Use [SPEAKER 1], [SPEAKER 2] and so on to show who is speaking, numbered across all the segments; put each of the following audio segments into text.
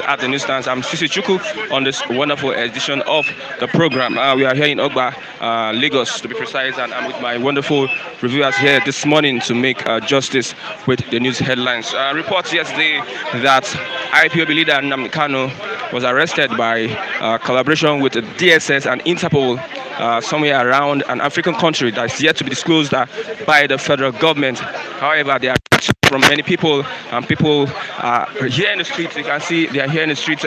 [SPEAKER 1] at the newsstands. I'm Socio-political on this wonderful edition of the program. We are here in Ogba, Lagos to be precise, and I'm with my wonderful reviewers here this morning to make justice with the news headlines. Reports yesterday that IPOB leader Nnamdi was arrested by collaboration with the DSS and Interpol somewhere around an African country that's yet to be disclosed by the federal government. However, there are from many people, and people are here in the streets. You can see they are here in the streets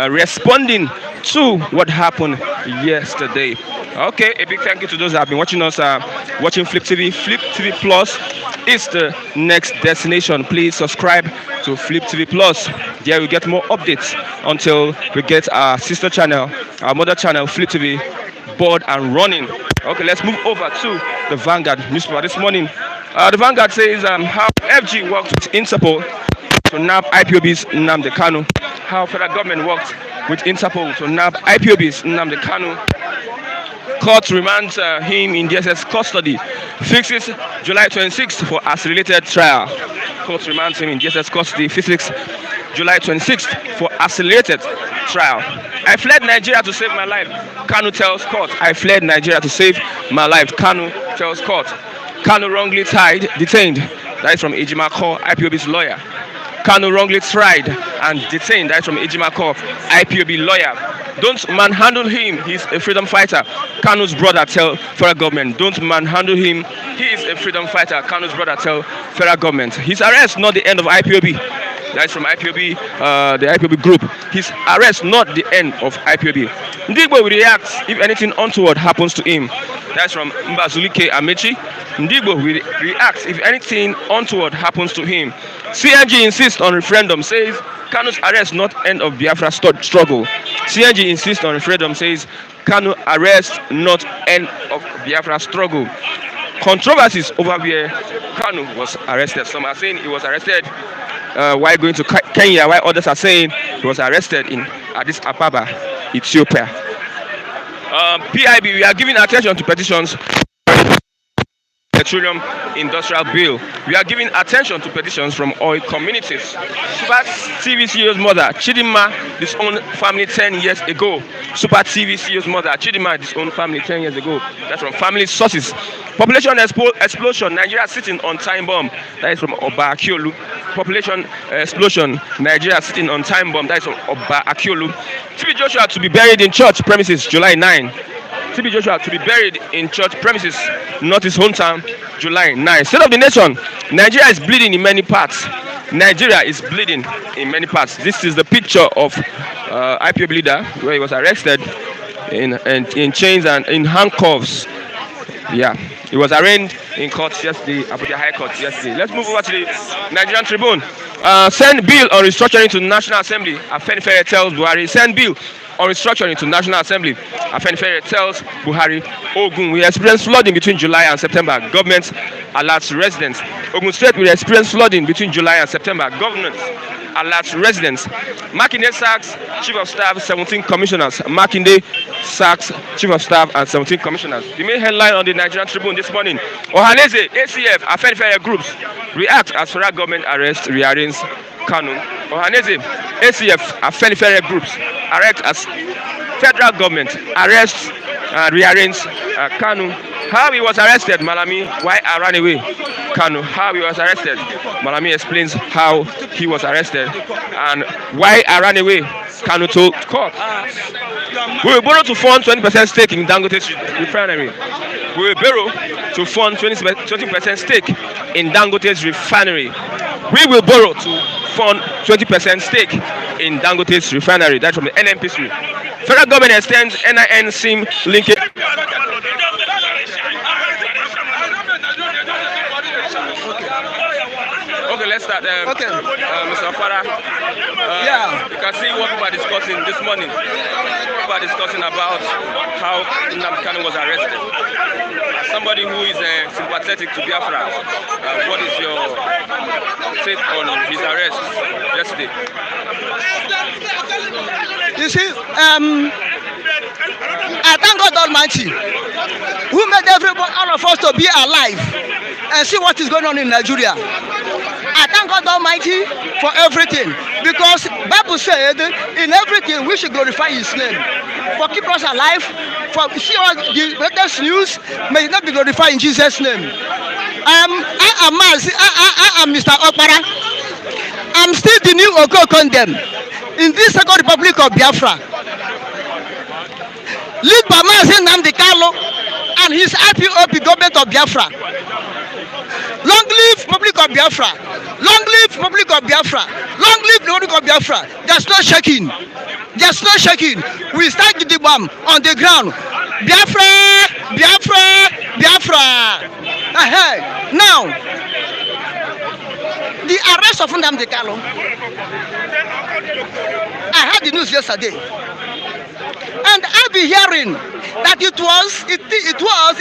[SPEAKER 1] responding to what happened yesterday. Okay, a big thank you to those that have been watching us, watching Flip TV. Flip TV Plus is the next destination. Please subscribe to Flip TV Plus. There we get more updates until we get our sister channel, our mother channel, Flip TV, board and running. Okay, let's move over to the Vanguard newspaper this morning. The Vanguard says how FG worked with Interpol to nab IPOB's Nnamdi Kanu. How federal government worked with Interpol to nab IPOB's Nnamdi Kanu. Court remands him in DSS custody. Fixes July 26th for accelerated trial. Court remands him in DSS custody. Fixes July 26th for accelerated trial. I fled Nigeria to save my life. Kanu tells court. I fled Nigeria to save my life. Kanu tells court. Kanu wrongly detained. That is from Ejimako, IPOB's lawyer. Kanu wrongly tried and detained. That is from Ejimako, IPOB lawyer. Don't manhandle him. He's a freedom fighter. Kanu's brother tell federal government. Don't manhandle him. He is a freedom fighter. Kanu's brother tell federal government. His arrest not the end of IPOB. That is from IPOB, the IPOB group. His arrest not the end of IPOB. Ndigbo will react if anything untoward happens to him. That's from Mbazulike Amechi. Ndigbo will react if anything untoward happens to him. CNG insists on referendum, says Kanu's arrest not end of Biafra struggle. CNG insists on referendum, says Kanu arrest not end of Biafra struggle. Controversies over where Kanu was arrested. Some are saying he was arrested while going to Kenya, while others are saying he was arrested in Addis Ababa, Ethiopia. PIB, we are giving attention to petitions. Petroleum Industrial Bill. We are giving attention to petitions from oil communities. Super TV CEO's mother, Chidinma, disowned family 10 years ago. Super TV CEO's mother, Chidinma, disowned family 10 years ago. That's from family sources. Population explosion, Nigeria sitting on time bomb. That is from Oba Akiolu. Population explosion, Nigeria sitting on time bomb. That is from Oba Akiolu. TB Joshua to be buried in church premises, July 9. TB Joshua to be buried in church premises, not his hometown, July 9. State of the nation, Nigeria is bleeding in many parts. Nigeria is bleeding in many parts. This is the picture of IPOB leader where he was arrested in chains and in handcuffs. Yeah, he was arraigned in court yesterday, Abuja High Court yesterday. Let's move over to the Nigerian Tribune. Send bill on restructuring to National Assembly. Afenifere tells Buhari. Send bill on restructuring to National Assembly. Afenifere tells Buhari. Ogun will experience flooding between July and September. Government alerts residents. Ogun State will experience flooding between July and September. Government alerts residents. Makinde sacks Chief of Staff, 17 commissioners. Makinde sacks Chief of Staff and 17 commissioners. The main headline on the Nigerian Tribune this morning. Ohaneze, ACF, Afenifere groups react as federal government arrests rearranges Kanu. Ohaneze, ACF, Afenifere groups arrest as federal government arrests rearranges Kanu. How he was arrested, Malami. Why I ran away? Kanu. How he was arrested. Malami explains how he was arrested and why I ran away. Kanu told court. We will borrow to fund 20% stake in Dangote's refinery. We will borrow to fund 20% stake in Dangote's refinery. We will borrow to fund 20% stake in Dangote's refinery. That's from the NNPC. Federal government extends NIN SIM linkage. Okay, let's start. Mr. Farah. You can see what people are discussing this morning. People are discussing about how Nnamdi Kanu was arrested. As somebody who is sympathetic to Biafra, what is your take on his arrest yesterday?
[SPEAKER 2] You see, I thank God Almighty, who made everyone, all of us, to be alive and see what is going on in Nigeria. I thank God Almighty for everything, because Bible said, in everything we should glorify His name. For keep us alive, for hear the latest news, may it not be glorified in Jesus' name. I am Mr. Okpara. I'm still the new Oko Condemn in this Second Republic of Biafra. Lead by Nnamdi and his IPOP government of Biafra. Long live Republic of Biafra. Long live Republic of Biafra. Long live the Republic of Biafra. There's no shaking. There's no shaking. We start the bomb on the ground. Biafra, Biafra, Biafra. Now, the arrest of Nnamdi Kanu. I heard the news yesterday, and I've been hearing that it was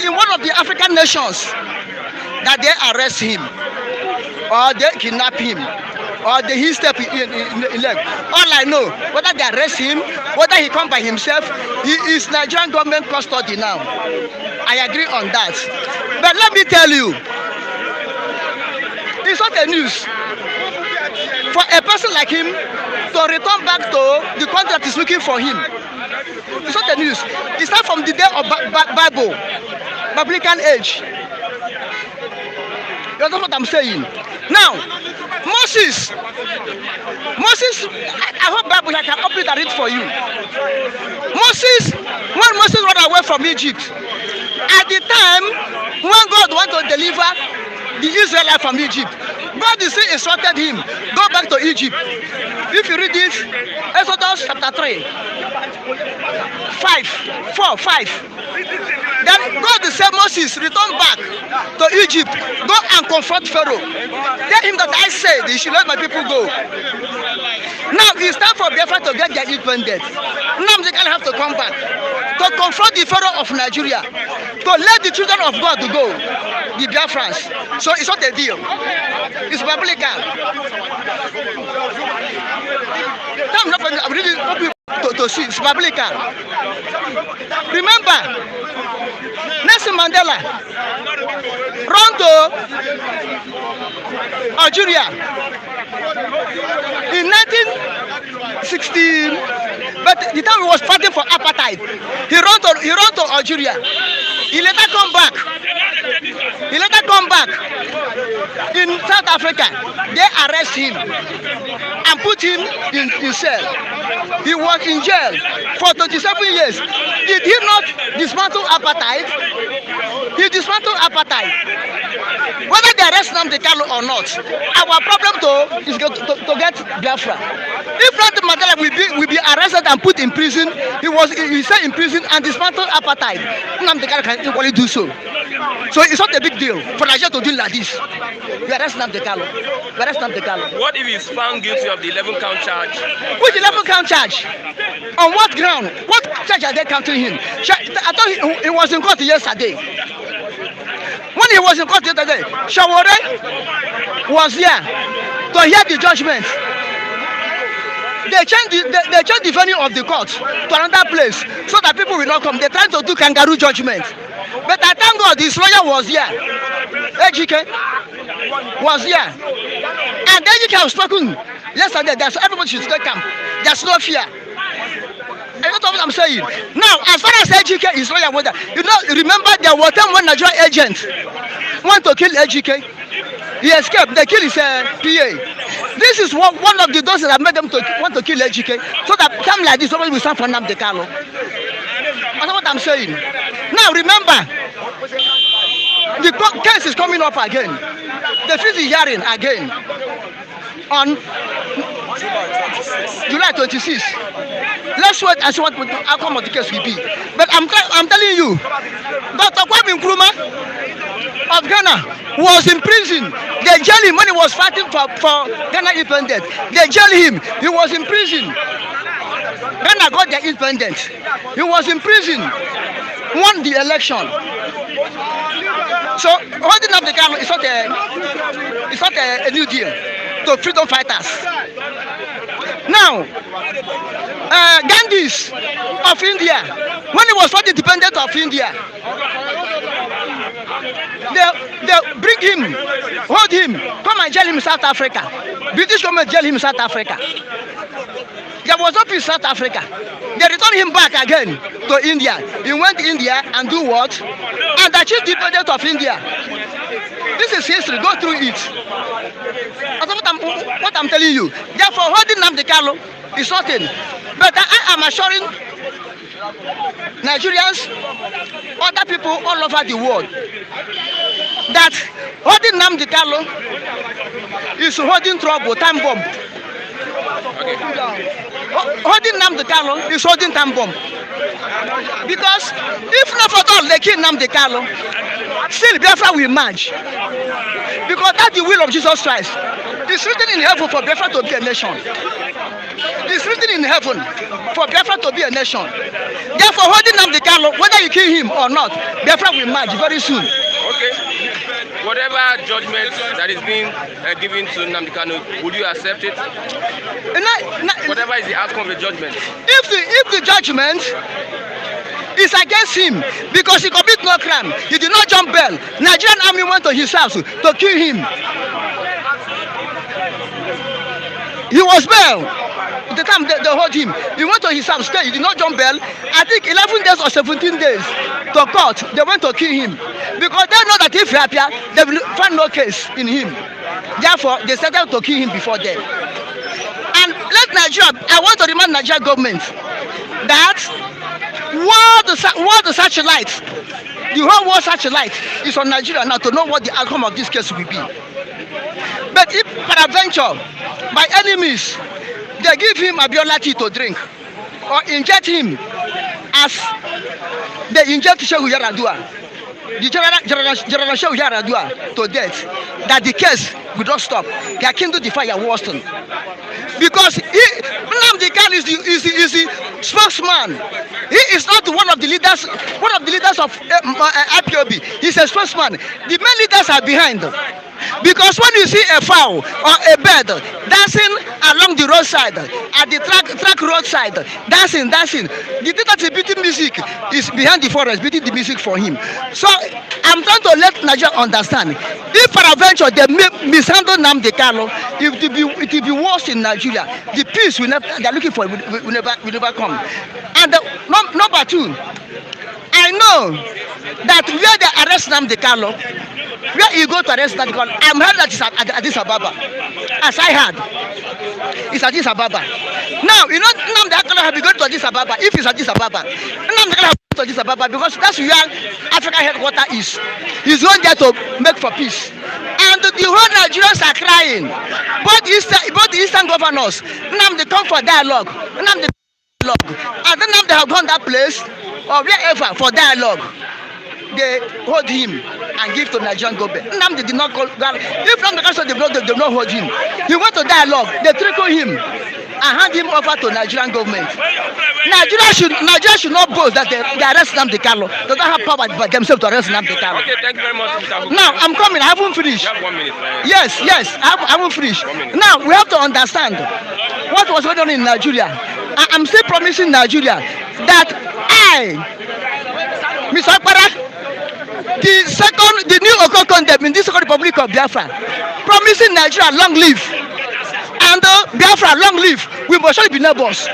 [SPEAKER 2] in one of the African nations that they arrest him, or they kidnap him, or he step in leg. All I know, whether they arrest him, whether he come by himself, he is Nigerian government custody now. I agree on that. But let me tell you, it's not a news for a person like him to return back to the country that is looking for him. It's not a news. It starts from the day of Biblical age. You know what I'm saying? Now, Moses, I hope Bible I can open and read for you. When Moses ran away from Egypt, at the time when God wanted to deliver the Israelites from Egypt, God instructed him, go back to Egypt. If you read it, Exodus chapter 3, 5. Then God said, Moses, return back to Egypt. Go and confront Pharaoh. Tell him that I said he should let my people go. Now it's time for Biafra to get their independence. Now they can have to come back to confront the Pharaoh of Nigeria, to let the children of God to go, the Biafrans. So it's not a deal. It's biblical. I'm reading to see. It's biblical. Remember, Nelson Mandela ran to Algeria in 1960, but the time he was fighting for apartheid, he ran to Algeria. He later come back. In South Africa. They arrest him and put him in cell. He was in jail for 27 years. Did he not dismantle apartheid? He dismantled apartheid. Whether they arrest Nnamdi Kanu or not, our problem is to get Biafra. If Nnamdi Mandela will be arrested and put in prison, he stay in prison and dismantle apartheid, Nnamdi Kanu can equally do so. So it's not a big deal for Nigeria to do like this. We arrest Nnamdi Kanu.
[SPEAKER 1] What if he's found guilty of the 11-count charge?
[SPEAKER 2] Which 11-count charge? On what ground? What charge are they counting him? I thought he was in court yesterday. When he was in court yesterday, Shawore was here to hear the judgment. They changed the venue of the court to another place so that people will not come. They're trying to do kangaroo judgment. But I thank God his lawyer was here. Ejike was here. And Ejike has spoken yesterday. Everybody should stay calm. There's no fear. You know what I'm saying? Now, as far as Ejike, his lawyer was there. Remember there was time when Nigerian agents want to kill Ejike. He escaped. They killed his PA. This is one of the doses that made them want to kill Ejike. So that time like this, somebody will stand for Nnamdi Kanu. That's what I'm saying. Now remember, the case is coming up again. The fifth hearing again on July 26th. Let's wait and see what the outcome of the case will be. But I'm telling you, Dr. Kwame Nkrumah of Ghana was in prison. They jailed him when he was fighting for Ghana independence. They jailed him. He was in prison. Ghana got their independence. He was in prison. Won the election. So holding up the Ghana is not a new deal to freedom fighters. Now, Gandhis of India, when he was fighting independence of India, they bring him, hold him, come and jail him in South Africa. British government jail him in South Africa. There was no peace in South Africa. They returned him back again to India. He went to India and do what? And achieved the president of India. This is history. Go through it. That's what I'm telling you. Therefore, holding Nnamdi Kanu is nothing. But I am assuring Nigerians, other people all over the world, that holding Nnamdi Kanu is holding trouble, time bomb. Holding Nnamdi Kanu is holding time bomb. Because if not for all they kill Nnamdi Kanu, still Biafra will emerge. Because that's the will of Jesus Christ. It's written in heaven for Biafra to be a nation. It's written in heaven for Biafra to be a nation. Therefore, holding Nnamdi Kanu, whether you kill him or not, Biafra will emerge very soon.
[SPEAKER 1] Okay. Whatever judgment that is being given to Nnamdi Kanu, would you accept it? Whatever is the outcome of the judgment.
[SPEAKER 2] If the judgment is against him because he committed no crime, he did not jump bail. Nigerian army went to his house to kill him. He was bail. The time they hold him, he went to his house, stay. He did not jump bail. I think 11 days or 17 days to court. They went to kill him because they know that if he appear, they will find no case in him. Therefore, they started to kill him before then. And let Nigeria, I want to remind Nigerian government that the satellite, the whole world satellite is on Nigeria now to know what the outcome of this case will be. But if peradventure, by any means, they give him Abiola tea to drink or inject him as they inject Shehu Yaradua, the General Shehu Yaradua to death, that the case will not stop. They are kindled the fire worsen. Because Nnamdi Kanu is the spokesman. He is not one of the leaders of IPOB. He's a spokesman. The main leaders are behind. Because when you see a fowl or a bird dancing along the roadside, at the track roadside, dancing, the dictator beating music is behind the forest, beating the music for him. So I'm trying to let Nigeria understand. If peradventure they mishandle Nnamdi Kanu, it will be worse in Nigeria. The peace they're looking for will never come. And number two, I know that where they arrest Nnamdi Kanu, where you go to arrest Nnamdi Kanu, I'm heard that it's at Addis Ababa. As I heard, it's at Addis Ababa. Now, you know, Nnamdi Kanu have been going to Addis Ababa. If it's at Addis Ababa, Nnamdi Kanu have been to Addis Ababa because that's where Africa headquarters is. He's going there to make for peace. And the whole Nigerians are crying. Both the Eastern governors, Nnamdi come for dialogue. Nnamdi dialogue. And then they have gone that place or wherever for dialogue. They hold him and give to Nigerian government. Nnamdi did not call. If Nnamdi Kanu said they did not hold him, he went to dialogue. They trickle him and hand him over to Nigerian government. Nigeria should not boast that they arrest Nnamdi Kanu. They don't have power by themselves to arrest Nnamdi Kanu.
[SPEAKER 1] Okay, thank you very much, Mr.
[SPEAKER 2] Now I'm coming. I haven't finished.
[SPEAKER 1] You have 1 minute.
[SPEAKER 2] Yes, I haven't finished. Now we have to understand what was going on in Nigeria. I'm still promising Nigeria that Mr. Akpara, the new Okokondem in this Republic of Biafra, promising Nigeria long live. And Biafra long live. We must surely be neighbors.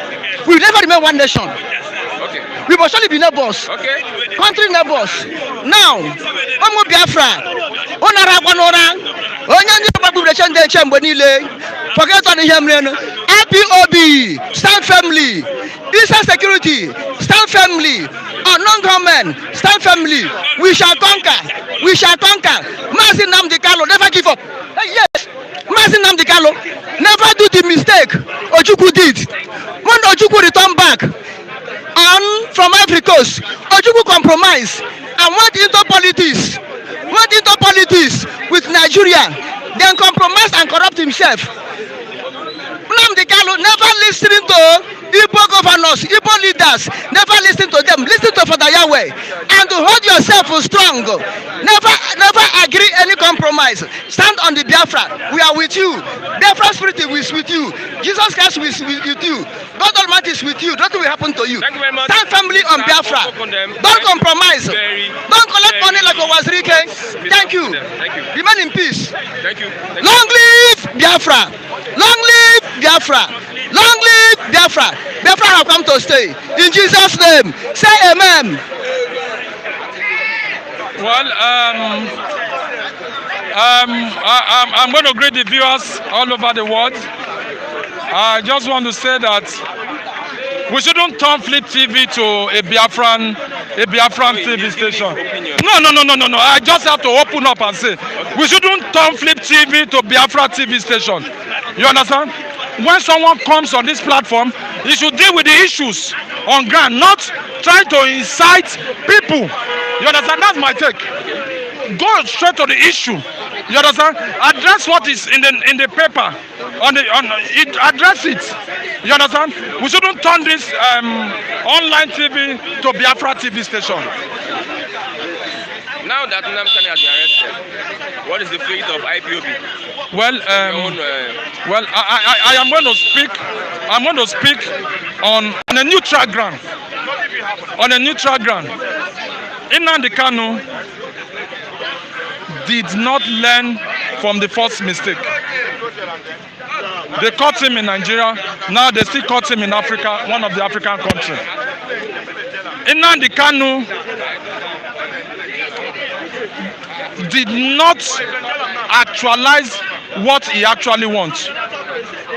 [SPEAKER 2] We will never remain one nation.
[SPEAKER 1] Okay.
[SPEAKER 2] We must surely be neighbors.
[SPEAKER 1] Okay.
[SPEAKER 2] Country neighbors. Now, Omo Biafra, Onara Wanora, Onyanji Population de Chambonile, forget on the Yamren, IPOB, stand firmly. Eastern security, stand firmly. Unknown government, stand firmly. We shall conquer. We shall conquer. Mazi Nnamdi Kanu, never give up. Yes, Mazi Nnamdi Kanu, never do the mistake Ojukwu did. When Ojukwu returned back from Ivory Coast, Ojukwu compromised and went into politics with Nigeria, then compromised and corrupt himself. Nnamdi Kanu never listening to Igbo governors, Igbo leaders, never listen to them. Listen to Father Yahweh and to hold yourself strong. Never agree any compromise. Stand on the Biafra. We are with you. Biafra spirit is with you. Jesus Christ is with you. God Almighty is with you. Nothing will happen to you.
[SPEAKER 1] Thank you very much.
[SPEAKER 2] Stand firmly on Biafra. Don't compromise. Don't collect money like Owazirike. Thank you.
[SPEAKER 1] Thank you.
[SPEAKER 2] Remain in peace.
[SPEAKER 1] Thank you.
[SPEAKER 2] Long live Biafra. Long live Biafra. Long live Biafra. Biafra have come to stay. In Jesus' name, say amen.
[SPEAKER 3] Well, I'm going to greet the viewers all over the world. I just want to say that we shouldn't turn Flip TV to a Biafran TV station. No. I just have to open up and say we shouldn't turn Flip TV to Biafra TV station. You understand? When someone comes on this platform, he should deal with the issues on ground, not try to incite people. You understand? That's my take. Go straight to the issue. You understand? Address what is in the paper. Address it. You understand? We shouldn't turn this online TV to Biafra TV station.
[SPEAKER 1] Now that Nnamdi has been arrested, what is the fate of IPOB?
[SPEAKER 3] Well, I am going to speak. I'm going to speak on a neutral ground. On a neutral ground. Nnamdi Kanu did not learn from the first mistake. They caught him in Nigeria. Now they still caught him in Africa, one of the African countries. Nnamdi Kanu did not actualize what he actually wants.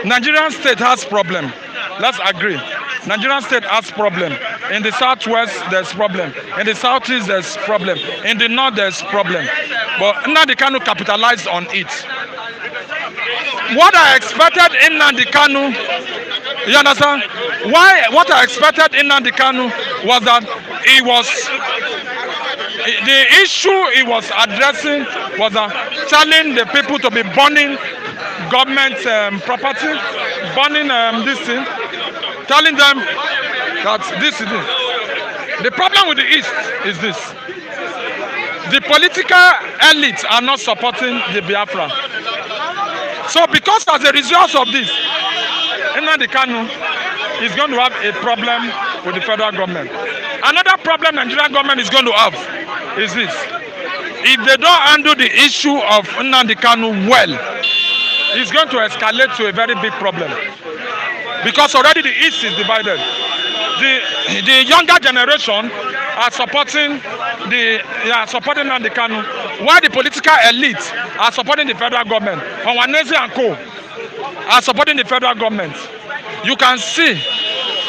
[SPEAKER 3] Nigerian state has problem. Let's agree. Nigerian state has problem. In the southwest, there's problem. In the southeast, there's problem. In the north, there's problem. But Nnamdi Kanu capitalized on it. What I expected in Nnamdi Kanu, you understand? What I expected in Nnamdi Kanu was that the issue he was addressing was telling the people to be burning government property, burning this thing, telling them that this is it. The problem with the East is this. The political elites are not supporting the Biafra. So because as a result of this, Nnamdi Kanu is going to have a problem with the federal government. Another problem Nigerian government is going to have is this. If they don't handle the issue of Nnamdi Kanu well, it's going to escalate to a very big problem. Because already the East is divided. The younger generation are supporting Nnamdi Kanu, while the political elite are supporting the federal government. Owaneze and Co. are supporting the federal government. You can see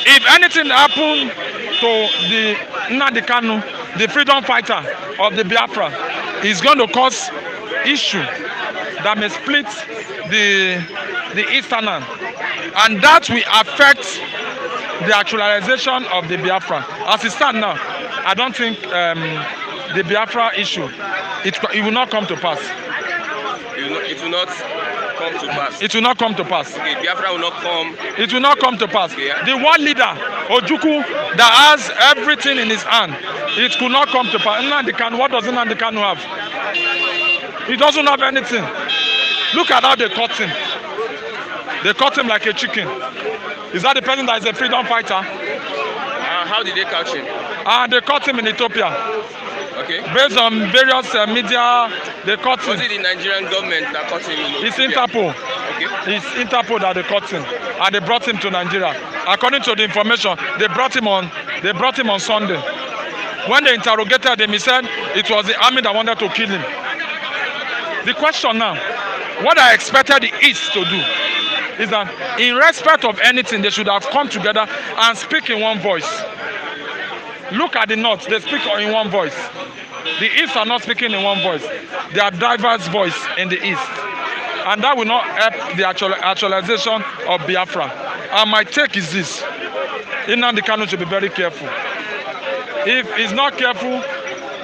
[SPEAKER 3] if anything happened to the Nnamdi Kanu, the freedom fighter of the Biafra, is going to cause issue that may split the Easterners, and that will affect the actualization of the Biafra. As it stands now, I don't think the Biafra issue, it will not come to pass.
[SPEAKER 1] It will not come to pass.
[SPEAKER 3] It will not come to pass.
[SPEAKER 1] Okay, Biafra will not come.
[SPEAKER 3] It will not come to pass.
[SPEAKER 1] Okay, yeah.
[SPEAKER 3] The world leader, Ojukwu, that has everything in his hand, it could not come to pass. Nnamdi Kanu, what does Nnamdi Kanu have? He doesn't have anything. Look at how they caught him. They caught him like a chicken. Is that the person that is a freedom fighter?
[SPEAKER 1] How did they catch him?
[SPEAKER 3] They caught him in Ethiopia.
[SPEAKER 1] Okay.
[SPEAKER 3] Based on various media, they caught him.
[SPEAKER 1] Was it the Nigerian government that caught him?
[SPEAKER 3] It's Interpol.
[SPEAKER 1] Okay.
[SPEAKER 3] It's Interpol that they caught him, and they brought him to Nigeria. According to the information, they brought him on Sunday. When they interrogated him, he said it was the army that wanted to kill him. The question now, what I expected the East to do is that in respect of anything, they should have come together and speak in one voice. Look at the North, they speak in one voice. The East are not speaking in one voice. They are diverse voice in the East. And that will not help the actualization of Biafra. And my take is this. Nnamdi Kanu should be very careful. If he's not careful,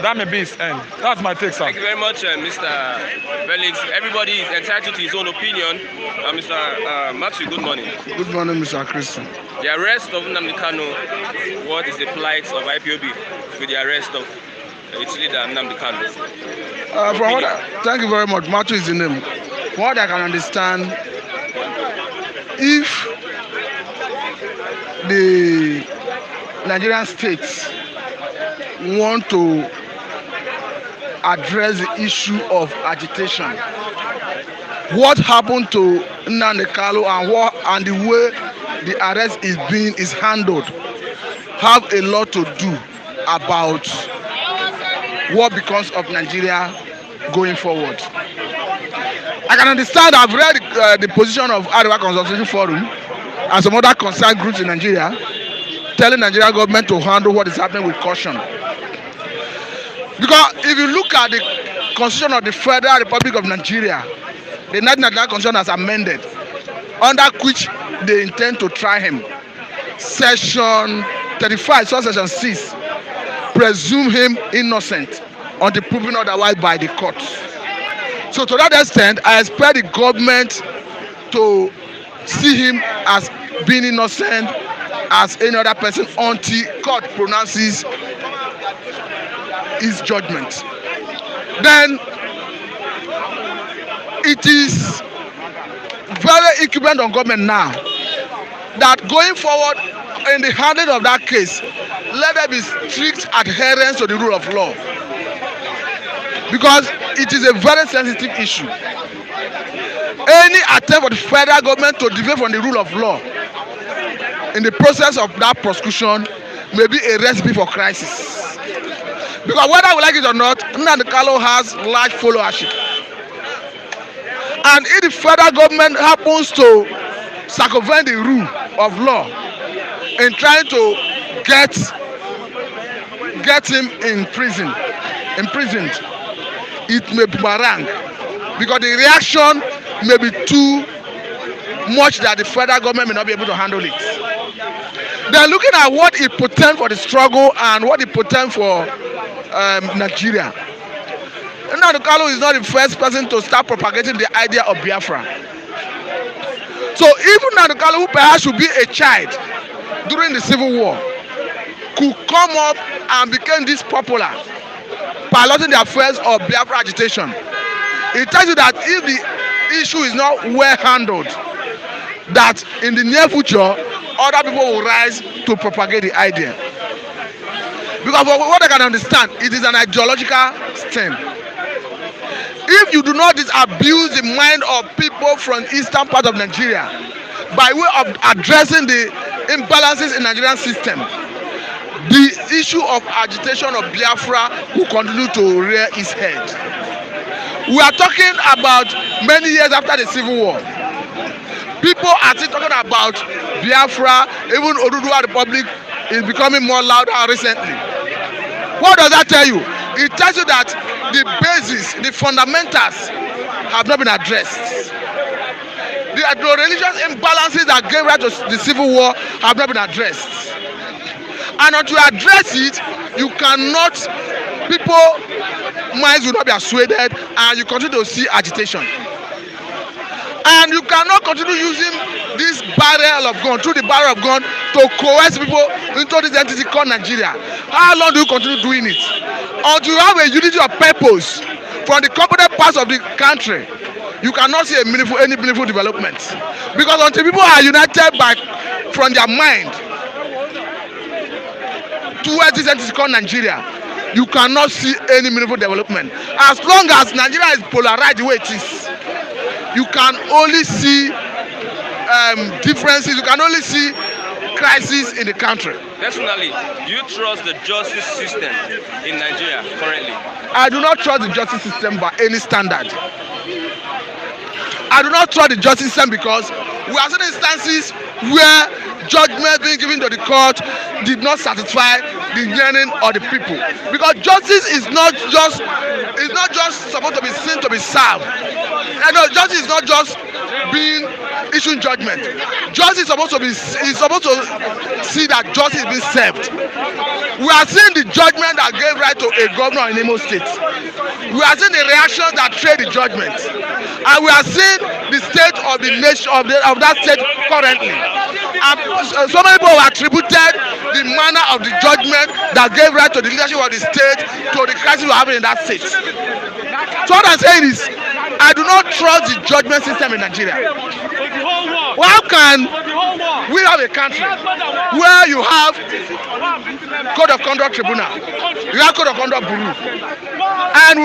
[SPEAKER 3] that may be his end. That's my take, sir.
[SPEAKER 1] Thank you very much, Mr. Felix. Everybody is entitled to his own opinion. Mr. Matthew, good morning.
[SPEAKER 4] Good morning, Mr. Christian.
[SPEAKER 1] The arrest of Nnamdi Kanu, what is the plight of IPOB with the arrest of its leader, Nnamdi Kanu?
[SPEAKER 4] Thank you very much. Matthew is the name. What I can understand, if the Nigerian states want to address the issue of agitation, what happened to Nnamdi and the way the arrest is handled have a lot to do about what becomes of Nigeria going forward. I can understand. I've read the position of Arewa Consultation Forum and some other concerned groups in Nigeria, telling Nigerian government to handle what is happening with caution. Because if you look at the Constitution of the Federal Republic of Nigeria, the 1999 Constitution has amended, under which they intend to try him. Section 35, subsection 6, presume him innocent until proven otherwise by the courts. So to that extent, I expect the government to see him as being innocent as any other person until court pronounces his judgment. Then it is very incumbent on government now that going forward in the handling of that case, let there be strict adherence to the rule of law, because it is a very sensitive issue. Any attempt for the federal government to deviate from the rule of law in the process of that prosecution may be a recipe for crisis. Because whether we like it or not, Nnamdi has large followership. And if the federal government happens to circumvent the rule of law in trying to get him imprisoned, it may boomerang, because the reaction may be too much that the federal government may not be able to handle it. They're looking at what it portends for the struggle and what it portends for Nigeria. Nnamdi is not the first person to start propagating the idea of Biafra. So even Nnamdi, who perhaps should be a child during the Civil War, could come up and become this popular, piloting the affairs of Biafra agitation. It tells you that if the issue is not well handled, that in the near future, other people will rise to propagate the idea. Because for what I can understand, it is an ideological stem. If you do not disabuse the mind of people from eastern part of Nigeria by way of addressing the imbalances in Nigerian system, the issue of agitation of Biafra will continue to rear its head. We are talking about many years after the Civil War. People are still talking about Biafra. Even Oduduwa Republic is becoming more louder recently. What does that tell you? It tells you that the basis, the fundamentals have not been addressed. The religious imbalances that gave rise to the Civil War have not been addressed. And until you address it, you cannot, people minds will not be persuaded, and you continue to see agitation. And you cannot continue using this barrel of gun, through the barrel of gun, to coerce people into this entity called Nigeria. How long do you continue doing it? Until you have a unity of purpose from the competent parts of the country, you cannot see any meaningful development. Because until people are united from their mind towards this entity called Nigeria, you cannot see any meaningful development. As long as Nigeria is polarized the way it is, you can only see differences. You can only see crises in the country.
[SPEAKER 1] Personally, do you trust the justice system in Nigeria currently?
[SPEAKER 4] I do not trust the justice system by any standard. I do not trust the justice system because we have certain instances where judgment being given to the court did not satisfy the yearning of the people. Because justice is not just supposed to be seen to be served. Justice is not just being issuing judgment. Justice is supposed to see that justice is being served. We are seeing the judgment that gave right to a governor in Imo State. We are seeing the reactions that trade the judgment, and we are seeing the state of the nation of that state currently. And so many people have attributed the manner of the judgment that gave right to the leadership of the state to the crisis we are having in that state. So what I'm saying is, I do not trust the judgment system in Nigeria. How can we have a country where you have code of conduct tribunal, you have code of conduct bureau, and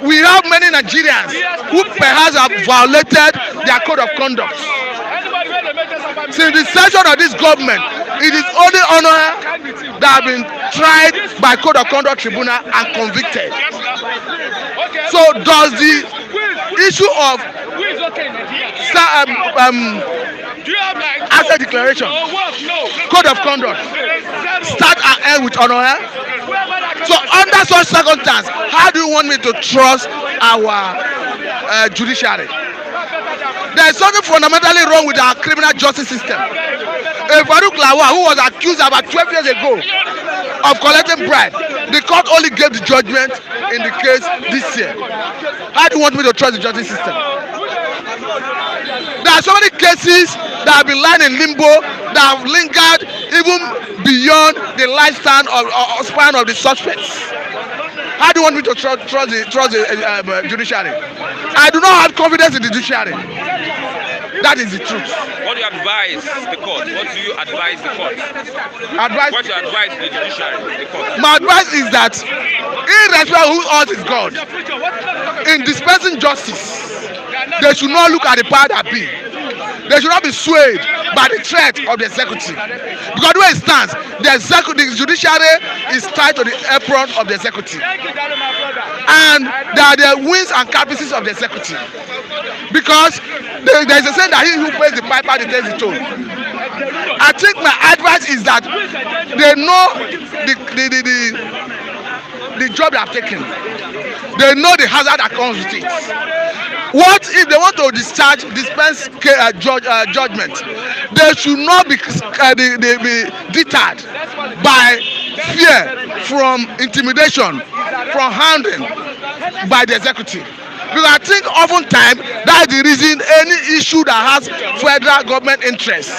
[SPEAKER 4] we have many Nigerians who perhaps have violated their code of conduct? Since the inception of this government, it is only honor that have been tried by code of conduct tribunal and convicted. So does the issue of asset declaration, code of conduct start and end with honor? So under such circumstances, how do you want me to trust our judiciary? There is something fundamentally wrong with our criminal justice system. Farouk Lawal, who was accused about 12 years ago of collecting bribe, the court only gave the judgment in the case this year. How do you want me to trust the justice system? There are so many cases that have been lying in limbo, that have lingered even beyond the lifespan or span of the suspects. How do you want me to trust the judiciary? I do not have confidence in the judiciary. That is the truth.
[SPEAKER 1] What do you advise the court? What do you advise the court? What do you advise the judiciary, the court?
[SPEAKER 4] My advice is that, irrespective of who else is God, in dispensing justice, they should not look at the power that be. They should not be swayed by the threat of the executive. Because the way it stands, the judiciary is tied to the apron of the executive. And there are the wings and caprices of the executive. Because there is a saying that he who pays the piper determines the tone. I think my advice is that they know the job they have taken. They know the hazard that comes with it. What if they want to dispense judgment? They should not be deterred by fear, from intimidation, from hounding by the executive. Because I think oftentimes that is the reason any issue that has federal government interest,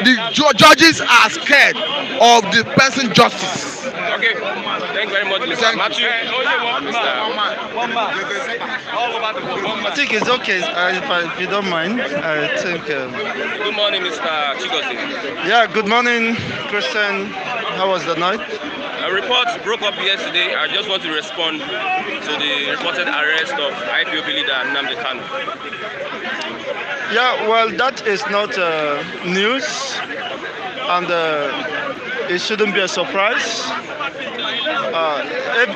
[SPEAKER 4] the judges are scared of dispensing justice.
[SPEAKER 1] Okay, thank you very much, Mr. Matthew.
[SPEAKER 5] I think it's okay if you don't mind. I think.
[SPEAKER 1] Good morning, Mr. Chigozie.
[SPEAKER 5] Yeah, good morning, Christian. How was the night?
[SPEAKER 1] A report broke up yesterday. I just want to respond to the reported arrest of IPOB leader Nnamdi Kanu.
[SPEAKER 5] Yeah, well, that is not news, and it shouldn't be a surprise.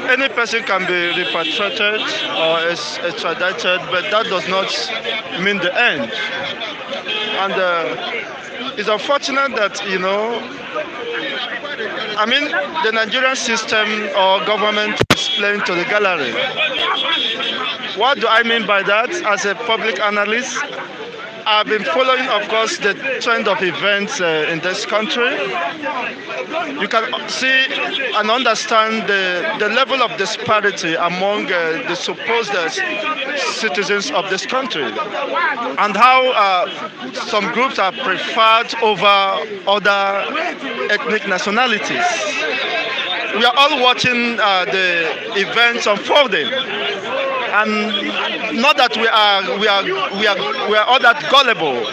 [SPEAKER 5] Any person can be repatriated or extradited, but that does not mean the end. And it's unfortunate that, the Nigerian system or government is playing to the gallery. What do I mean by that? As a public analyst, I've been following, of course, the trend of events in this country. You can see and understand the level of disparity among the supposed citizens of this country, and how some groups are preferred over other ethnic nationalities. We are all watching the events unfolding. And not that we are all that gullible.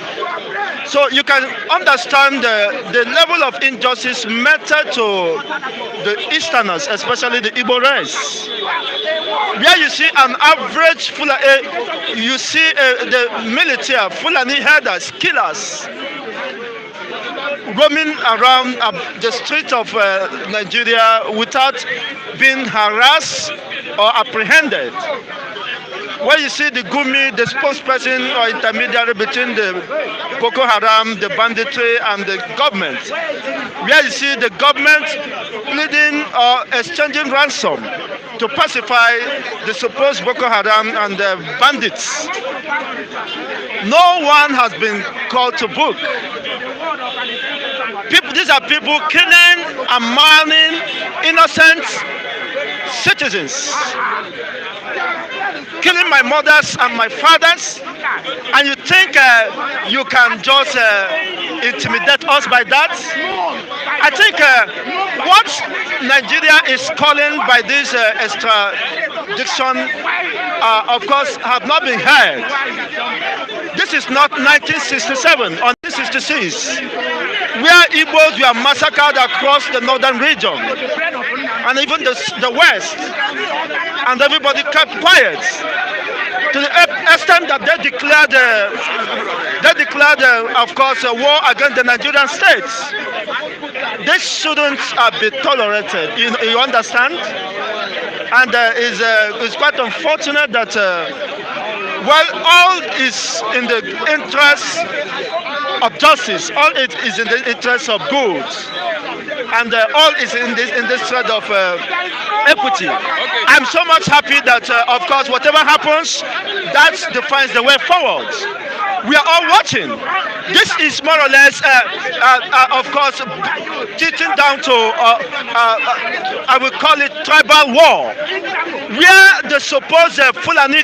[SPEAKER 5] So you can understand the level of injustice meted to the Easterners, especially the Igbo race. Where you see an average Fulani, you see the military Fulani herders, killers, roaming around the streets of Nigeria without being harassed or apprehended. Where you see the Gumi, the spokesperson or intermediary between the Boko Haram, the banditry, and the government. Where you see the government pleading or exchanging ransom to pacify the supposed Boko Haram and the bandits. No one has been called to book. These are people killing and mailing innocent citizens, killing my mothers and my fathers, and you think you can just intimidate us by that? I think what Nigeria is calling by this extradition, of course, have not been heard. This is not 1967. 1946, where Igbos were massacred across the northern region and even the west, and everybody kept quiet to the extent that they declared, of course, a war against the Nigerian state. This shouldn't be tolerated. You understand? And it's quite unfortunate that while all is in the interest of justice, all it is in the interest of good, and all is in this thread of equity.
[SPEAKER 1] Okay.
[SPEAKER 5] I'm so much happy that, of course, whatever happens, that defines the way forward. We are all watching. This is more or less, of course, teaching down to, I would call it tribal war, where the supposed Fulani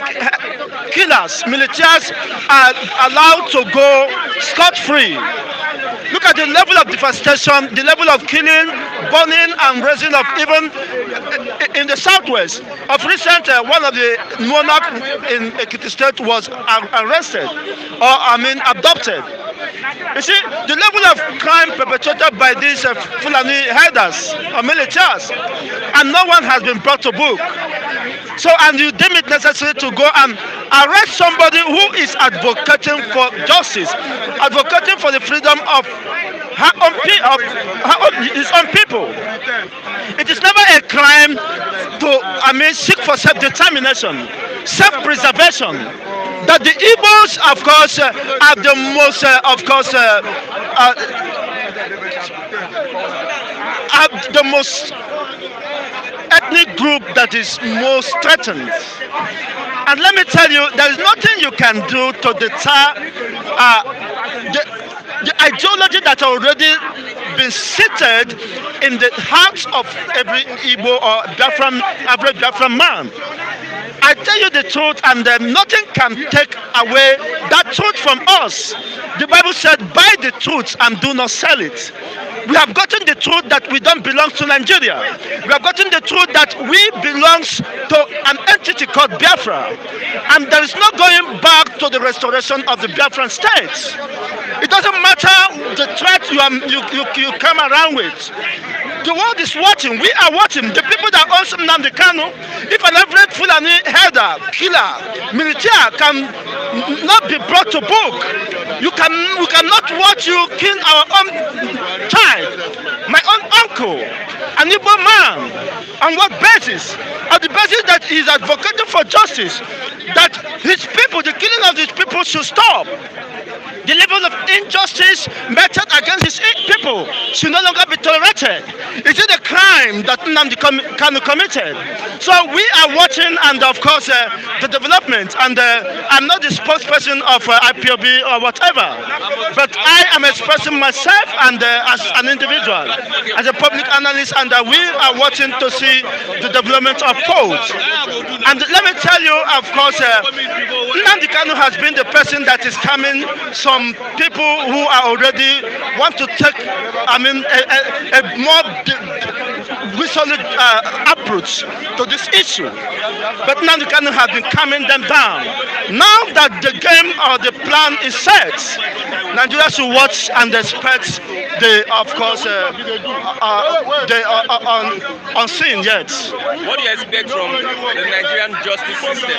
[SPEAKER 5] killers, militias, are allowed to go scot-free. Look at the level of devastation, the level of killing, burning, and razing of even in the southwest. Of recent, one of the monarchs in Ekiti State was arrested, or abducted. You see, the level of crime perpetrated by these Fulani herders or militias, and no one has been brought to book. So, and you deem it necessary to go and arrest somebody who is advocating for justice, advocating for the freedom of his own people. It is never a crime to, seek for self-determination, self-preservation. That the Igbos, of course, are the most, are the most ethnic group that is most threatened. And let me tell you, there is nothing you can do to deter the ideology that already been seated in the hearts of every Igbo or average Biafran man. I tell you the truth, and nothing can take away that truth from us. The Bible said, buy the truth and do not sell it. We have gotten the truth that we don't belong to Nigeria. We have gotten the truth that we belong to an entity called Biafra. And there is no going back to the restoration of the Biafran state. It doesn't matter the threat you come around with. The world is watching. We are watching. The people that own Nnamdi Kanu, if an average Fulani herder, killer, military can not be brought to book, we cannot watch you kill our own child, my own uncle, an Igbo man. On what basis? On the basis that he is advocating for justice, that his people, the killing of his people should stop. The level of injustice meted against his people should no longer be tolerated. It is a crime that Nnamdi Kanu committed. So we are watching, and of course, the development. And I'm not the spokesperson of IPOB or whatever, but I am expressing myself and as an individual, as a public analyst, and we are watching to see the development of code. And let me tell you, of course, Nnamdi Kanu has been the person that is coming. Some people who are already want to take, a more resolute approach to this issue. But Nnamdi Kanu has been calming them down. Now that the game or the plan is set, Nigeria should watch and expect the, of course, the unseen yet.
[SPEAKER 1] What do you expect from the Nigerian justice system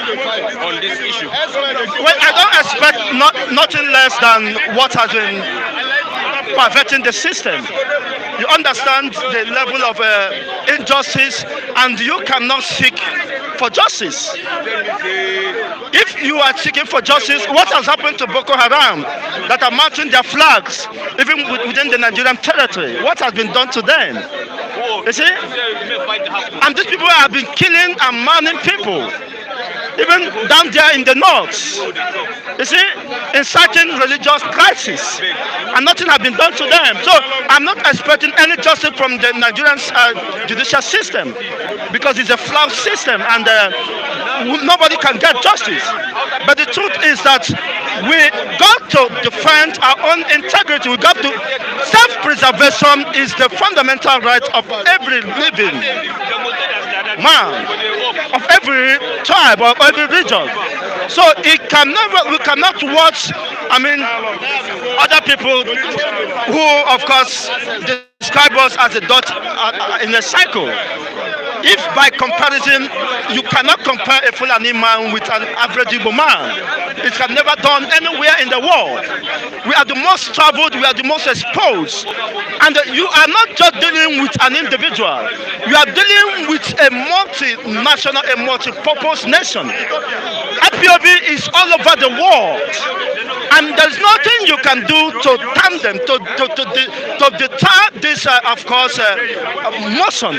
[SPEAKER 1] on this issue?
[SPEAKER 5] Well, I don't expect nothing less than what has been perverting the system. You understand the level of injustice, and you cannot seek for justice. If you are seeking for justice, what has happened to Boko Haram that are mounting their flags even within the Nigerian territory? What has been done to them? You see? And these people have been killing and manning people, even down there in the north. You see, inciting religious crisis, and nothing has been done to them. So I'm not expecting any justice from the Nigerian judicial system, because it's a flawed system, and nobody can get justice. But the truth is that we got to defend our own integrity. We got to, self-preservation is the fundamental right of every living man of every tribe or every region. So it can never, we cannot watch, I mean, other people who, of course, describe us as a dot in a cycle. If by comparison you cannot compare a Fulani man with an average Igbo man, it can never done anywhere in the world. We are the most traveled, we are the most exposed, and you are not just dealing with an individual. You are dealing with a multinational, a multi-purpose nation. IPOB is all over the world, and there's nothing you can do to turn them, to deter this, of course, motion.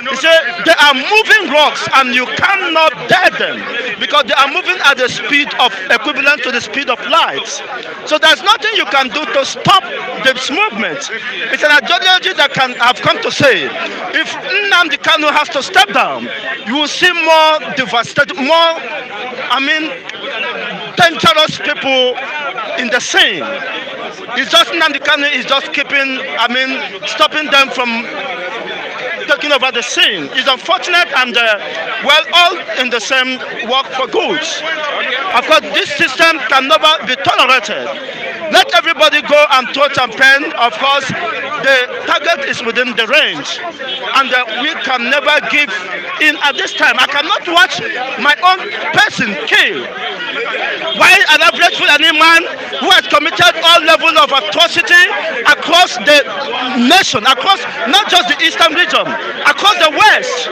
[SPEAKER 5] You see, they are moving rocks, and you cannot dare them because they are moving at the speed of equivalent to the speed of light. So there's nothing you can do to stop this movement. It's an ideology that can have come to say, if Nnamdi Kanu has to step down, you will see more devastated, more, I mean, dangerous people in the scene. It's just Nnamdi Kanu is just keeping, I mean, stopping them from taking over the scene. It's unfortunate, and well, all in the same work for goods. Of course, this system can never be tolerated. Let everybody go and throat and pen. Of course, the target is within the range, and we can never give in at this time. I cannot watch my own person killed. Why an average Fulani man who has committed all levels of atrocity across the nation, across not just the eastern region, across the west.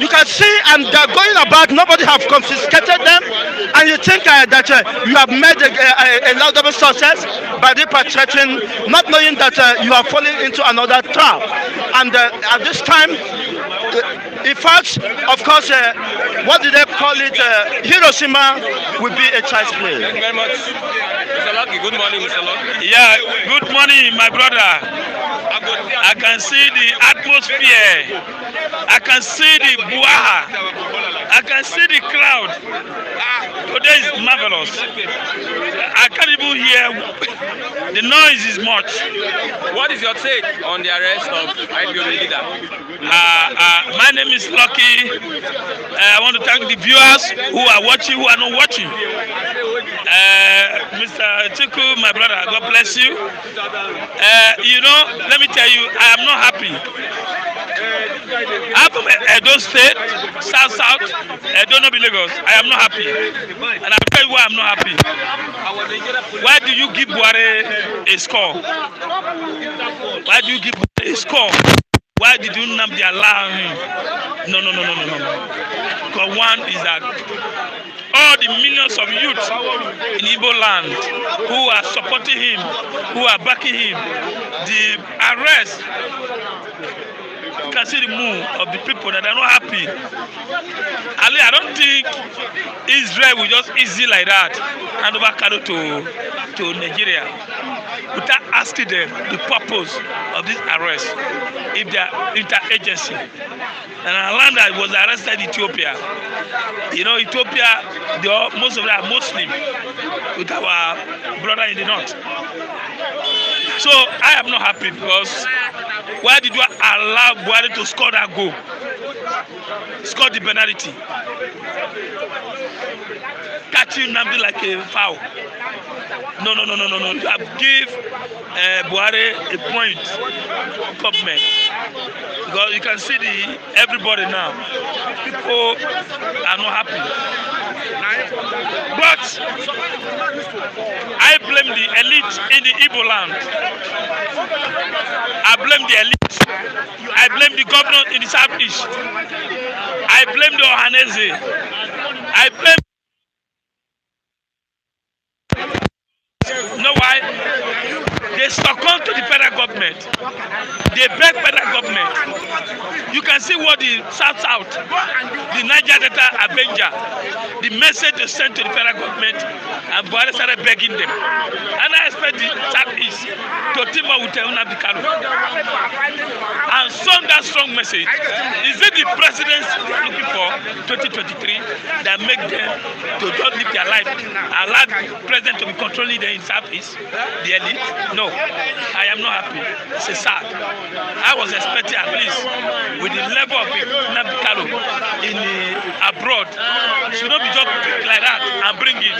[SPEAKER 5] You can see, and they're going about, nobody have confiscated them, and you think that you have made a laudable success by repatriating, not knowing that you are falling into another trap. And at this time, in fact, of course, what did they call it? Hiroshima will be a child's play.
[SPEAKER 1] Thank you very much. Mr. Lucky, good morning, Mr. Lucky.
[SPEAKER 6] Yeah, good morning, my brother. I can see the atmosphere. I can see the buaha. I can see the crowd. Today is marvelous. I can't even hear. The noise is much.
[SPEAKER 1] What is your take on the arrest of IPOB leader?
[SPEAKER 6] My name is Lucky. I want to thank the viewers who are watching, who are not watching. Mr. Chiku, my brother, God bless you. You know, let me tell you, I am not happy. I'm from Edo State, South, Edo no be Lagos. I am not happy. And I'll tell you why I'm not happy. Why do you give Buhari a score? Why do you give Buhari a score? Why did you Nnamdi allow him? No. Because one is that all the millions of youth in Igbo land who are supporting him, who are backing him, the arrest, you can see the move of the people that are not happy. Ali, I don't think Israel will just easy like that hand over Kanu to Nigeria without asking them the purpose of this arrest, if they are interagency. And a land that was arrested in Ethiopia. You know, Ethiopia, most of them are Muslim with our brother in the north. So I am not happy because why did you allow Buhari to score that goal? Score the penalty. Catching Nnamdi like a foul. No. You have give Buhari a point, government. Because you can see everybody now. People are not happy. But I blame the elite in the Igbo land. I blame the elite. I blame the governor in the southeast. I blame the Ohanese. I blame. You know why? They succumb to the federal government. They beg federal government. You can see what the South, the Niger Delta Avenger, the message they sent to the federal government, and Buhari started begging them. And I expect the Southeast to team up with Nnamdi Kanu and send that strong message. Is it the presidents they are looking for 2023 that make them to just live their life, allow the president to be controlling them in Southeast, the elite? No, I am not happy. It's sad. I was expecting at least with the level of Nnamdi Kanu in abroad should not be just picked like that and bring it.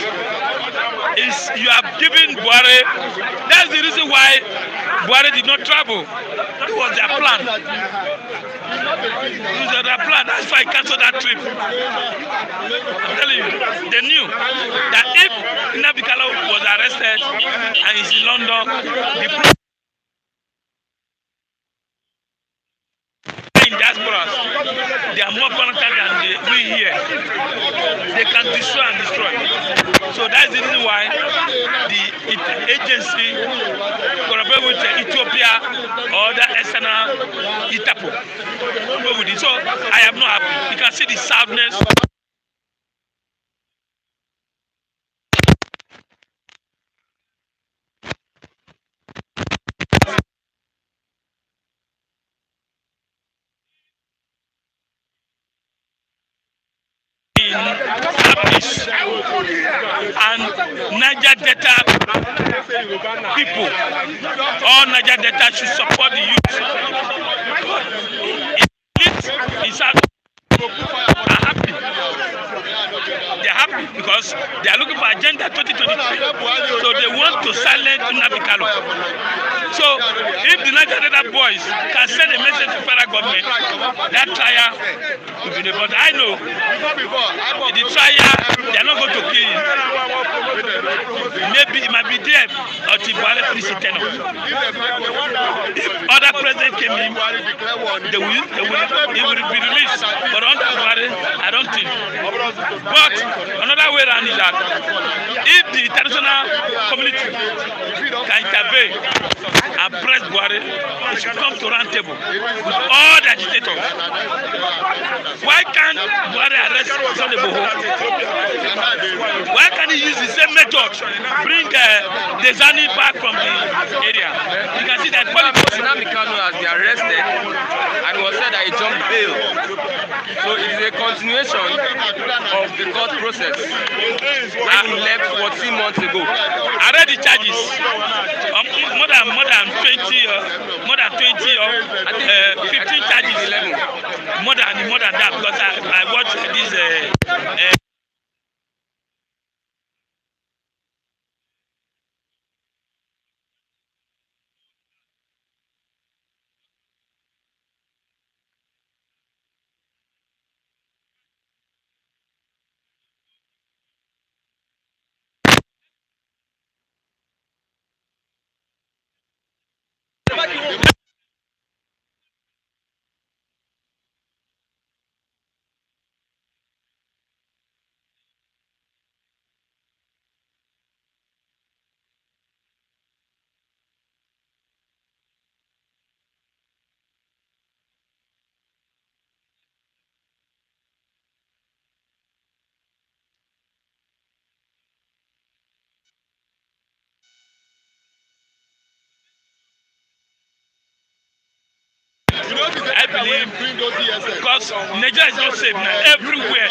[SPEAKER 6] You have given Buhari. That's the reason why Buhari did not travel. It was their plan. It was their plan. That's why I cancelled that trip. I'm telling you, they knew that if Nnamdi was arrested and he's in London, the in diasporas, they are more content than we here. They can destroy and destroy. So that's the reason why the agency collaborate with Ethiopia or the external Itapo. So I am not happy. You can see the sadness. And Niger Delta people, all Niger Delta should support the youth. It's happy. They're happy because they are looking for Agenda 2023. So they want to silence Nnamdi. So if the Niger Delta boys can send a message to federal government, that trial will be there. But I know the trial, they are not going to kill him. Maybe it might be there until Buhari finishes tenure. If other president came in, he will be released. But under Buhari, I don't think. But another way around is that if the international community can intervene and press Buhari, it should come to round table with all the agitators. Why can't Buhari arrest Sunday Boho? Why can't he use the same method, bring Desani back from the area? You can see that
[SPEAKER 1] Nnamdi has been arrested and it was said that he jumped bail. So it is a continuation of the court process that he left 14 months ago.
[SPEAKER 6] I read the charges. More than 20 or 15 charges. 11. More than that because I watched this. I believe because Nigeria is not safe now. Everywhere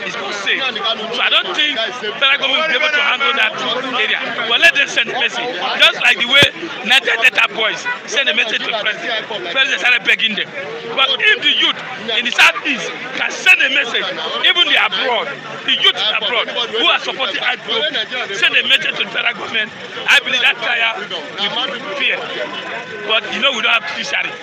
[SPEAKER 6] is not safe. So I don't think federal government will be able to handle that area. But let them send a message. Just like the way Niger Delta boys send a message to the president. President started begging them. But if the youth in the southeast can send a message, even the abroad, the youth abroad who are supporting IPOB, send a message to the federal government, I believe that trial will be fair. But you know we don't have judiciary.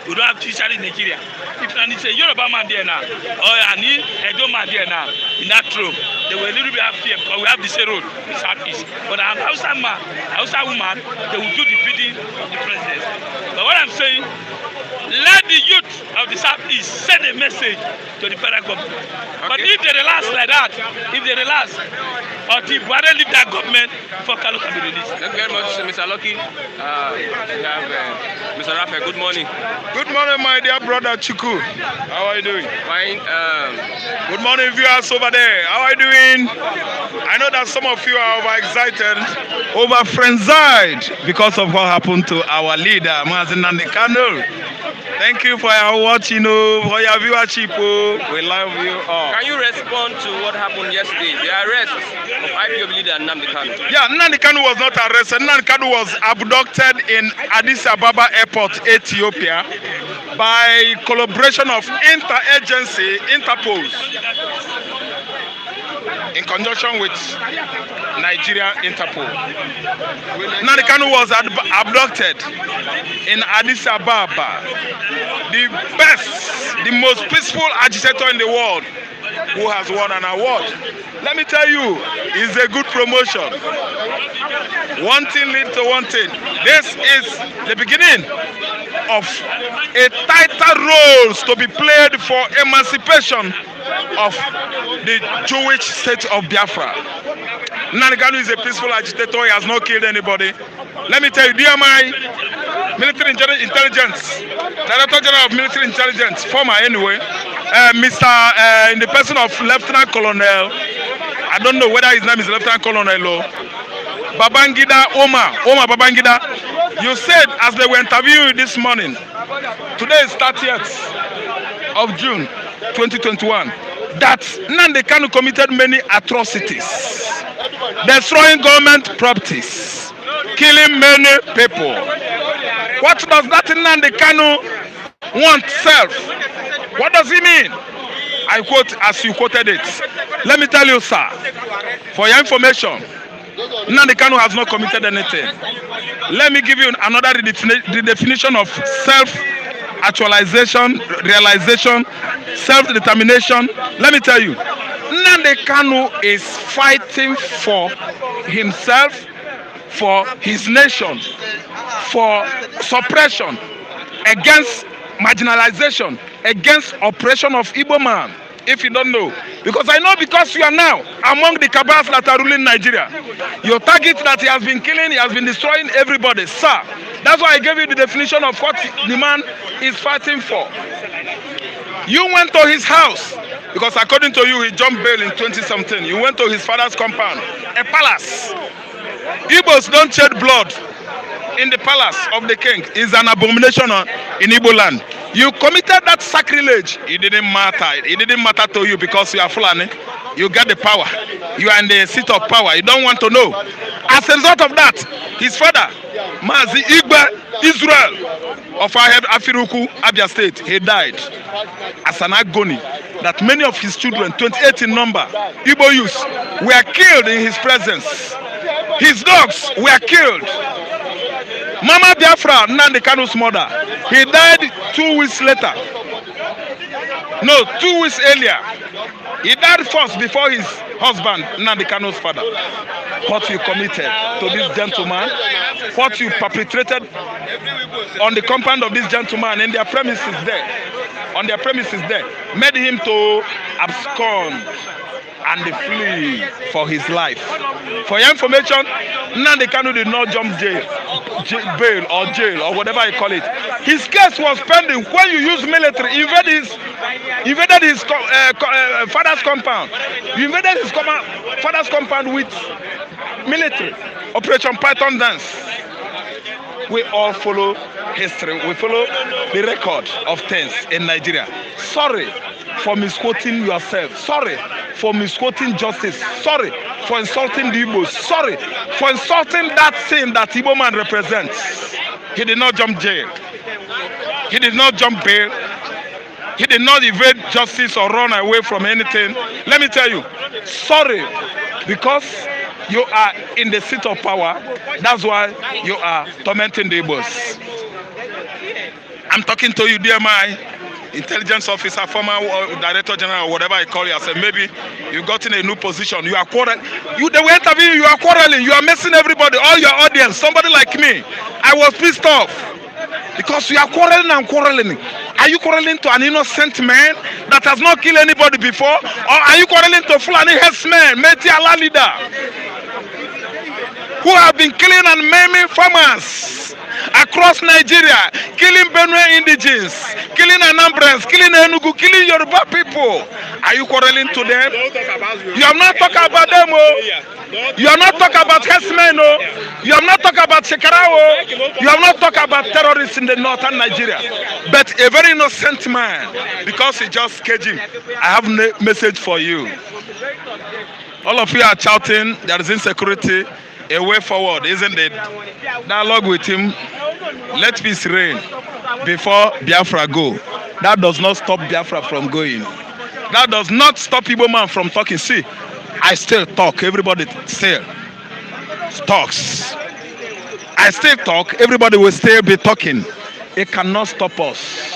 [SPEAKER 6] We don't have judiciary in Nigeria. If it's a Yoruba man there now, or an Edo man there now, in that room, they will a little bit have fear because we have the same road in Southeast. But an Hausa man, Hausa woman, they will do the bidding of the president. But what I'm saying, let the youth of the Southeast send a message to the federal government. Okay. But if they relax like that, until Buhari leave that government, for Kalu can be released.
[SPEAKER 1] Thank you very much, Mr. Lucky. We have Mr. Raphael. Good morning.
[SPEAKER 3] Good morning, my dear brother Chuku. How are you doing?
[SPEAKER 1] Fine.
[SPEAKER 3] Good morning, viewers over there. How are you doing? I know that some of you are overexcited, over frenzied because of what happened to our leader, Nnamdi. Thank you for your watching, for your viewership. We love you all.
[SPEAKER 1] Can you respond to what happened yesterday? The arrest of IPOB leader Nnamdi Kanu.
[SPEAKER 3] Yeah, Nnamdi Kanu was not arrested. Nnamdi Kanu was abducted in Addis Ababa Airport, Ethiopia, by collaboration of inter-agency Interpol, in conjunction with Nigerian Interpol. Nnamdi Kanu was abducted in Addis Ababa, the best, the most peaceful agitator in the world, who has won an award. Let me tell you, it's a good promotion. One thing leads to one thing. This is the beginning of a tighter roles to be played for emancipation of the Jewish state of Biafra. Nnamdi Kanu is a peaceful agitator. He has not killed anybody. Let me tell you, DMI, Military Intelligence, Director General of Military Intelligence, former anyway, in the person of Lieutenant Colonel, I don't know whether his name is Lieutenant Colonel or Babangida Omar Babangida. You said as they were interviewing this morning, today is 30th of June 2021, that Nnamdi Kanu committed many atrocities, destroying government properties, killing many people. What does that Nnamdi Kanu want self? What does he mean? I quote as you quoted it. Let me tell you, sir, for your information, Nnamdi Kanu has not committed anything. Let me give you another redefinition of self-actualization, realization, self-determination. Let me tell you, Nnamdi Kanu is fighting for himself, for his nation, for suppression, against marginalization, against oppression of Igbo man. If you don't know, because I know, because you are now among the cabals that are ruling Nigeria, your target that he has been killing, he has been destroying everybody, sir. That's why I gave you the definition of what the man is fighting for. You went to his house because according to you, he jumped bail in 2017. You went to his father's compound, a palace. Igbos don't shed blood in the palace of the king. Is an abomination in Igbo land. You committed that sacrilege. It didn't matter. It didn't matter to you because you are Fulani. You got the power. You are in the seat of power. You don't want to know. As a result of that, his father, Mazi Igbe Israel of Afiruku, Abia State, he died as an agony. That many of his children, 28 in number, Igbo youths, were killed in his presence. His dogs were killed. Mama Biafra, Nnamdi Kanu's mother, he died 2 weeks later. No, 2 weeks earlier. He died first before his husband, Nnamdi Kanu's father. What you committed to this gentleman, what you perpetrated on the compound of this gentleman in their premises there, made him to abscond and flee for his life. For your information, Nnamdi Kanu did not jump bail or whatever you call it. His case was pending when you use military, invaded his father's compound. You invaded his father's compound with military. Operation Python dance. We all follow history. We follow the record of things in Nigeria. Sorry for misquoting yourself. Sorry for misquoting justice. Sorry for insulting the Igbos. Sorry for insulting that thing that Igbo man represents. He did not jump jail. He did not jump bail. He did not evade justice or run away from anything. Let me tell you, sorry, because you are in the seat of power. That's why you are tormenting the Igbos. I'm talking to you, DMI, intelligence officer, former director general, or whatever I call you. I said, maybe you got in a new position. You are quarreling. They were interviewing you. You are quarreling. You are messing everybody, all your audience. Somebody like me, I was pissed off because you are quarreling and quarreling. Are you quarreling to an innocent man that has not killed anybody before, or are you quarreling to Fulani herdsmen, Menta Allah leader, who have been killing and maiming farmers across Nigeria, killing Benue indigenes, killing Nnamdi, killing Enugu, killing Yoruba people. Are you quarreling to them? You have not talked about them, oh. You have not talked about herdsmen, oh. You have not talked about Shekarao. You have not talked about terrorists in the northern Nigeria. But a very innocent man, because he just caged him. I have a message for you. All of you are shouting, there is insecurity, a way forward, isn't it? Dialogue with him, let peace reign before Biafra go. That does not stop Biafra from going. That does not stop Igbo man from talking. See, I still talk, everybody still talks. I still talk, everybody will still be talking. It cannot stop us.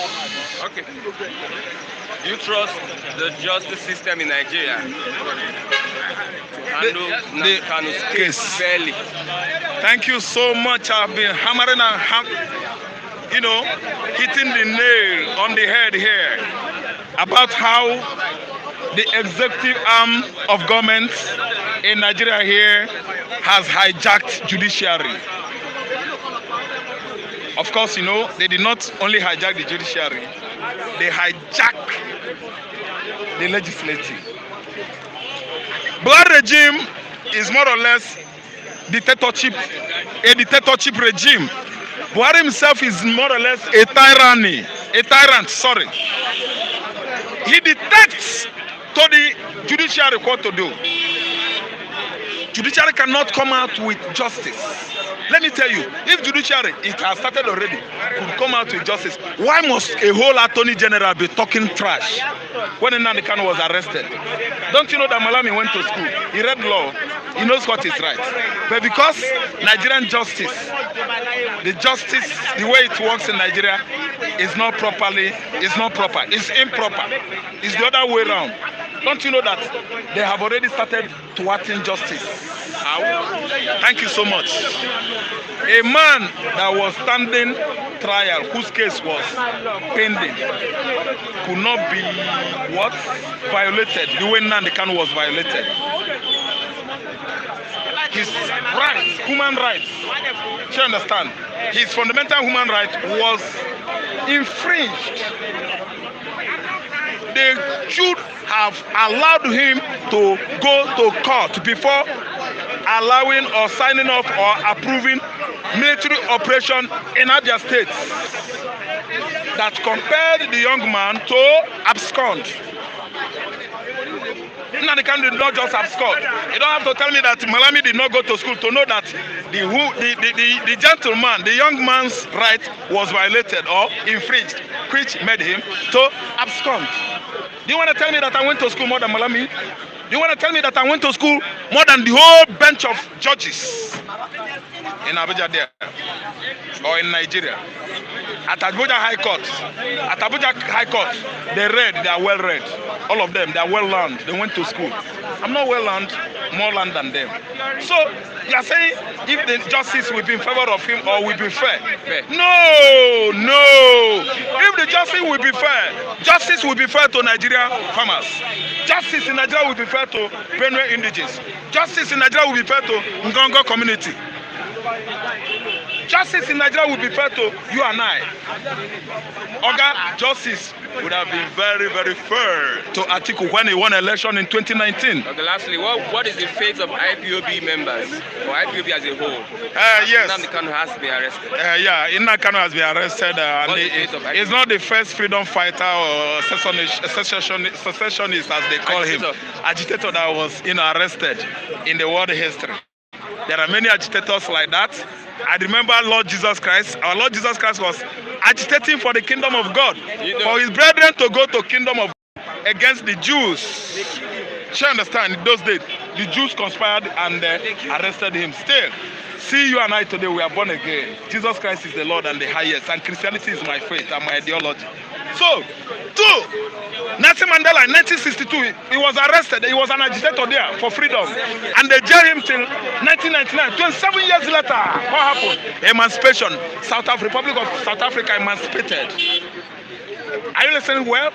[SPEAKER 1] Okay. You trust the justice system in Nigeria to handle Nnamdi Kanu's case fairly?
[SPEAKER 3] Thank you so much. I've been hammering and hitting the nail on the head here about how the executive arm of government in Nigeria here has hijacked judiciary. Of course, they did not only hijack the judiciary, they hijack the legislative. Blood regime is more or less a dictatorship regime. Buhari himself is more or less a tyrant, sorry. He dictates to the judiciary what to do. Judiciary cannot come out with justice. Let me tell you, if judiciary, it has started already, could come out with justice, why must a whole attorney general be talking trash when Nnamdi Kanu was arrested? Don't you know that Malami went to school? He read law. He knows what is right. But because Nigerian justice, the way it works in Nigeria is not proper. It's improper. It's the other way around. Don't you know that they have already started thwarting justice? Thank you so much. A man that was standing trial, whose case was pending, could not be violated the way Nnamdi Kanu was violated. His rights, human rights, you understand? His fundamental human right was infringed. They should have allowed him to go to court before allowing or signing off or approving military operation in Abia State that compelled the young man to abscond. Nnamdi Kanu did not just abscond. You don't have to tell me that Malami did not go to school to know that the gentleman, the young man's right was violated or infringed, which made him to abscond. Do you want to tell me that I went to school more than Malami? Do you want to tell me that I went to school more than the whole bench of judges in Abuja there or in Nigeria? At Abuja High Court, they are well read. All of them, they are well learned. They went to school. I'm not well learned, more learned than them. So you are saying if the justice will be in favor of him or will be fair? No. If the justice will be fair, justice will be fair to Nigerian farmers. Justice in Nigeria will be fair to Benue indigenes. Justice in Nigeria will be fair to Ngongo community. Justice in Nigeria will be fair to you and I. Oga, justice would have been very, very fair to Atiku when he won election in 2019.
[SPEAKER 1] Okay, lastly, what is the fate of IPOB members or IPOB as a whole?
[SPEAKER 3] Yes.
[SPEAKER 1] Nnamdi Kanu has been arrested.
[SPEAKER 3] Nnamdi Kanu has been arrested. And he's not the first freedom fighter or secessionist, as they call him, agitator that was arrested in the world history. There are many agitators like that. I remember Lord Jesus Christ. Our Lord Jesus Christ was agitating for the kingdom of God, for his brethren to go to kingdom of God against the Jews. You understand? In those days, the Jews conspired and arrested him. Still, see you and I today, we are born again. Jesus Christ is the Lord and the highest, and Christianity is my faith and my ideology. So, Nelson Mandela in 1962, he was arrested. He was an agitator there for freedom. And they jailed him till 1999. 27 years later, what happened? Emancipation. Republic of South Africa emancipated. Are you listening well?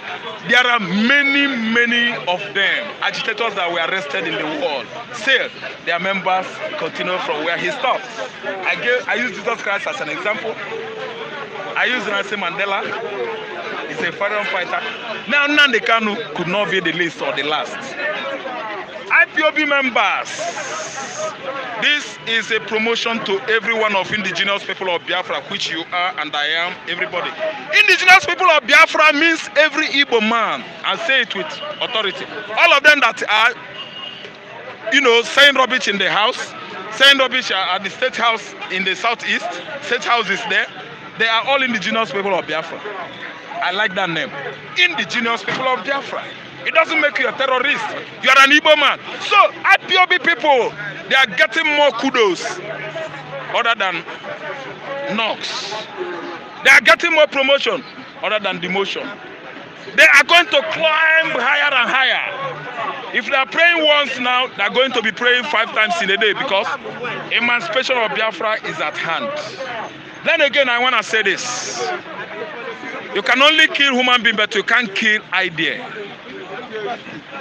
[SPEAKER 3] There are many of them, agitators that were arrested in the world. Still, their members continue from where he stopped. I use Jesus Christ as an example. I use Nelson Mandela. He's a freedom fighter. Now, Nnamdi Kanu could not be the least or the last. IPOB members, this is a promotion to every one of indigenous people of Biafra, which you are and I am, everybody. Indigenous people of Biafra means every Igbo man, and say it with authority. All of them that are, saying rubbish in the house, saying rubbish at the state house in the southeast, state house is there, they are all indigenous people of Biafra. I like that name, indigenous people of Biafra. It doesn't make you a terrorist. You are an Igbo man. So, IPOB people, they are getting more kudos other than knocks. They are getting more promotion other than demotion. They are going to climb higher and higher. If they are praying once now, they are going to be praying 5 times in a day because emancipation of Biafra is at hand. Then again, I want to say this. You can only kill human being, but you can't kill idea.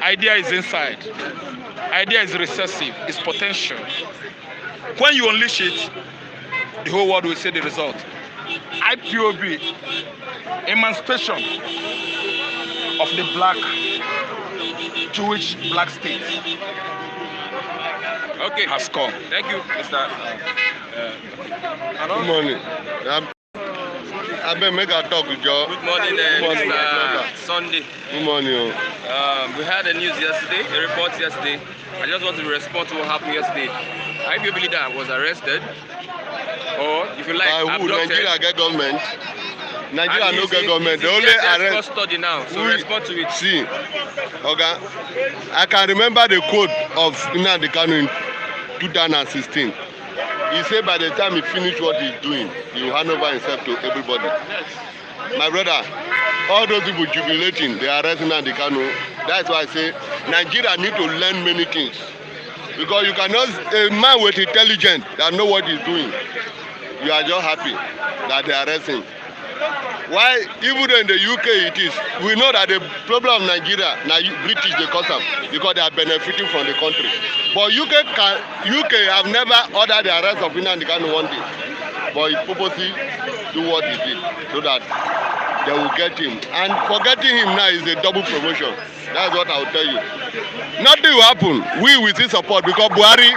[SPEAKER 3] Idea is inside. Idea is recessive. It's potential. When you unleash it, the whole world will see the result. IPOB, emancipation of the black Jewish black state.
[SPEAKER 1] Okay,
[SPEAKER 3] has come.
[SPEAKER 1] Thank you, Mr.
[SPEAKER 7] Good morning. I been make a talk with you.
[SPEAKER 1] Good morning, Mr. Sunday.
[SPEAKER 7] Good morning.
[SPEAKER 1] We had a news yesterday, a report yesterday. I just want to respond to what happened yesterday. IPOB leader was arrested, or if you like,
[SPEAKER 7] By who?
[SPEAKER 1] abducted.
[SPEAKER 7] Nigeria get government. Nigeria
[SPEAKER 1] And
[SPEAKER 7] no
[SPEAKER 1] he's
[SPEAKER 7] get
[SPEAKER 1] in-
[SPEAKER 7] government.
[SPEAKER 1] he's
[SPEAKER 7] They
[SPEAKER 1] in
[SPEAKER 7] only
[SPEAKER 1] DSS
[SPEAKER 7] arrest.
[SPEAKER 1] custody now, so
[SPEAKER 7] We-
[SPEAKER 1] respond to it.
[SPEAKER 7] See, okay. I can remember the quote of Nnamdi Kanu in 2016. He said by the time he finished what he's doing, he will hand over himself to everybody. My brother, all those people jubilating, they are arresting Nnamdi Kanu. That's why I say Nigeria need to learn many things. Because you cannot, a man with intelligence that know what he's doing, you are just happy that they are arresting. Why, even though in the UK it is, we know that the problem of Nigeria, now British they cause them because they are benefiting from the country. But UK have never ordered the arrest of Nnamdi Kanu one day. But he purposely do what he did so that they will get him. And forgetting him now is a double promotion. That's what I will tell you. Nothing will happen. We will see support because Buhari,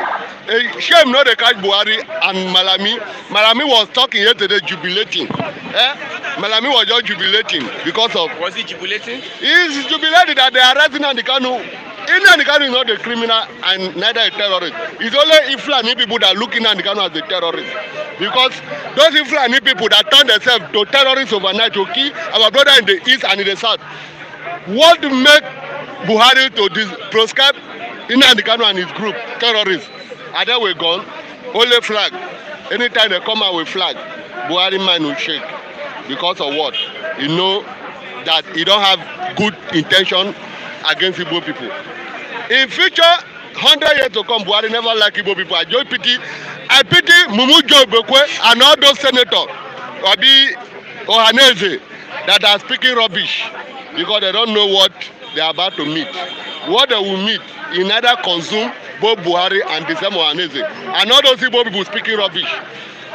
[SPEAKER 7] shame not they catch Buhari and Malami. Malami was talking yesterday jubilating. Malami was just jubilating because of.
[SPEAKER 1] Was he jubilating?
[SPEAKER 7] He is jubilating that they are arresting Nnamdi Kanu. Nnamdi Kanu is not a criminal and neither a terrorist. It's only Iflani people that look at Nnamdi Kanu as a terrorist. Because those Iflani people that turn themselves to terrorists overnight to kill our brother in the east and in the south. What make Buhari to proscribe Nnamdi Kanu and his group terrorists? Are they were gone? Only flag. Anytime they come out with flag, Buhari man will shake. Because of what? You know that he don't have good intention against Igbo people. In future, 100 years to come, Buhari never like Igbo people. I pity Mumu Joe Bekwe and all those senators, Obi Ohaneze, that are speaking rubbish because they don't know what they are about to meet. What they will meet, in either consume both Buhari and the same Ohaneze. And all those Igbo people speaking rubbish.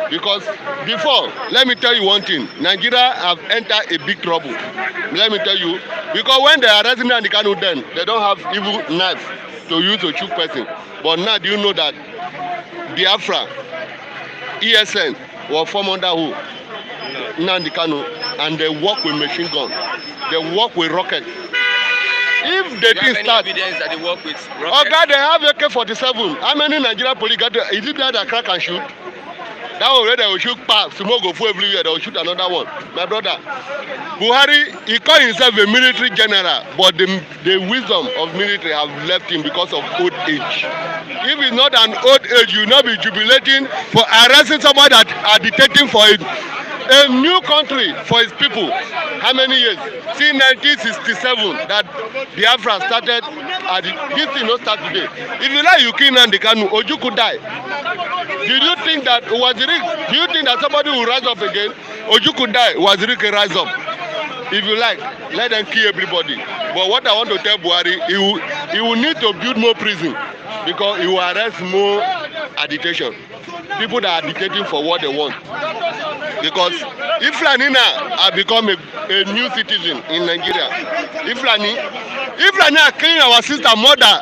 [SPEAKER 7] Because before, let me tell you one thing, Nigeria have entered a big trouble. Let me tell you, because when they are arresting Nnamdi Kanu then, they don't have even knife to use to shoot person. But now do you know that Biafra, ESN, were formed under who? Nnamdi Kanu, and they work with machine gun. They work with rocket. If they didn't start,
[SPEAKER 1] Evidence that they work with rocket?
[SPEAKER 7] oh God, they have AK-47. How many Nigerian police got? Is it that crack and shoot? That one where they will shoot past, smoke go full everywhere, they will shoot another one. My brother, Buhari, he called himself a military general, but the wisdom of military have left him because of old age. If it's not an old age, you will not be jubilating for arresting somebody that are dictating for it. A new country for his people. How many years? Since 1967 that Biafra started. This thing not start today. If you like, you kill Nnamdi Kanu, Oju could die. Did you think that Wazirik? Do you think that somebody will rise up again? Oju could die. Wazirik can rise up. if you like, let them kill everybody. But what I want to tell Buhari, he will need to build more prison because he will arrest more agitation. People that are agitating for what they want. Because if Fulani now have become a new citizen in Nigeria, if Fulani are killing our sister mother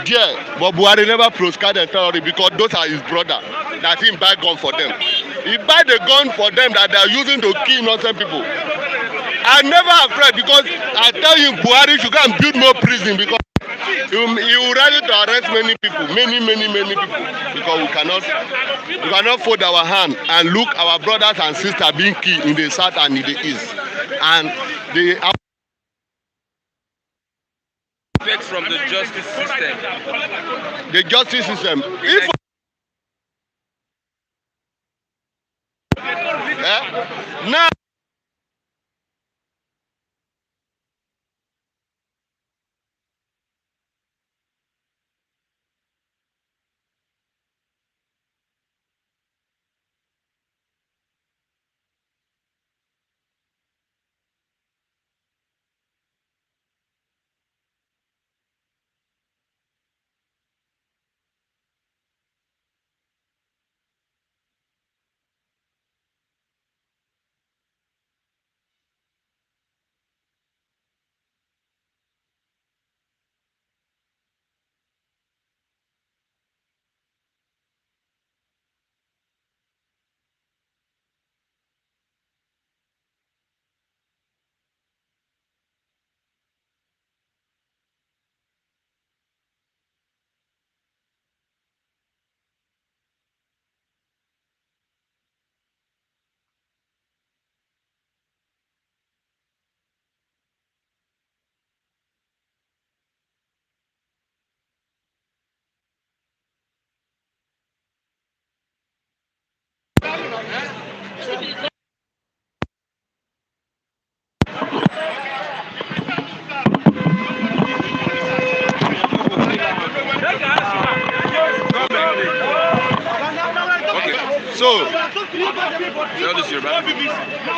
[SPEAKER 7] there, but Buhari never proscribed them thoroughly because those are his brother that he buy gun for them. He buy the gun for them that they are using to kill innocent people. I'm never afraid because I tell you Buhari should go and build more prison because he will ready to arrest many people, many people, because we cannot fold our hand and look our brothers and sisters being killed in the south and in the east, and the
[SPEAKER 1] Effects from the justice system.
[SPEAKER 7] The justice system. If now.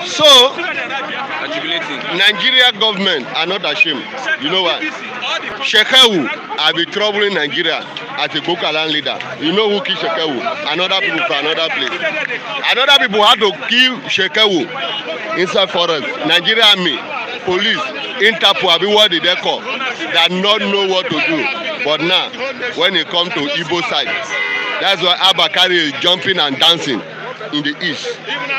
[SPEAKER 7] So Nigeria government are not ashamed. You know what? Shekewu have been troubling Nigeria as a Boko Haram leader. You know who killed Shekewu? Another people from another place. Another people had to kill Shekewu inside forest. Nigeria army, police, Interpol, have been what they call. That not know what to do. But now, when it comes to Igbo side, that's why Abakari is jumping and dancing in the east,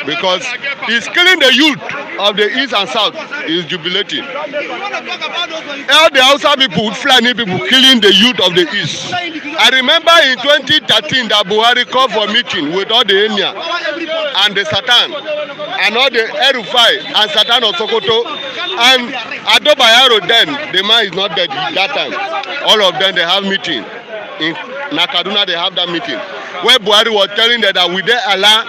[SPEAKER 7] because he's killing the youth of the east and south. He's jubilating. All the Hausa people, Fulani people, killing the youth of the east. I remember in 2013 that Buhari called for meeting with all the Enya and the Satan and all the Erufai and Satan of Sokoto and Ado Bayero. Then the man is not dead that time. All of them, they have meeting in Nakaduna. They have that meeting where Buhari was telling them that we they allow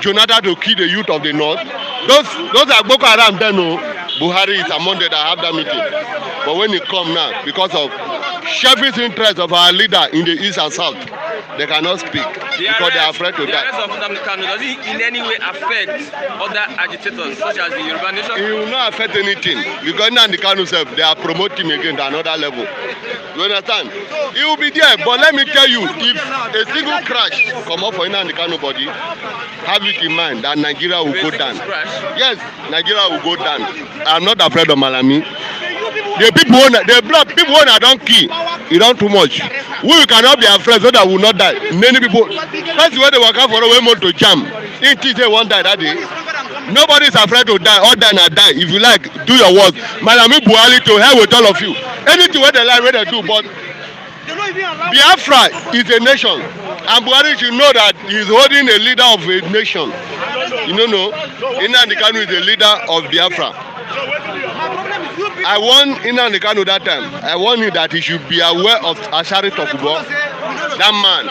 [SPEAKER 7] Jonathan to kill the youth of the north. Those are Boko Haram. Then no, Buhari is among them that have that meeting. But when it come now, because of selfish interest of our leader in the east and south, they cannot speak because they are afraid to die.
[SPEAKER 1] The arrest of Nnamdi Kanu, does it in any way affect other agitators such as the Yoruba Nation?
[SPEAKER 7] It will not affect anything because Nnamdi Kanu self, they are promoting him again to another level. You understand? He will be there, but let me tell you, if a single crash come up for Nnamdi Kanu body, have it in mind that Nigeria will go down. Yes, Nigeria will go down. I'm not afraid of Malami. The people owner don't kill. You don't too much. We cannot be afraid so that we will not die. Many people, that's where they work out for a way more to jam. In they won't die that day. Nobody is afraid to die. All die and die. If you like, do your work. Malami Buhari to hell with all of you. Anything where they like, where they do, but Biafra is a nation. And Buhari should know that he is holding a leader of a nation. You know, Nnamdi Kanu is the leader of Biafra. I warned Nnamdi Kanu that time. I warned him that he should be aware of Asari Tokubo. That man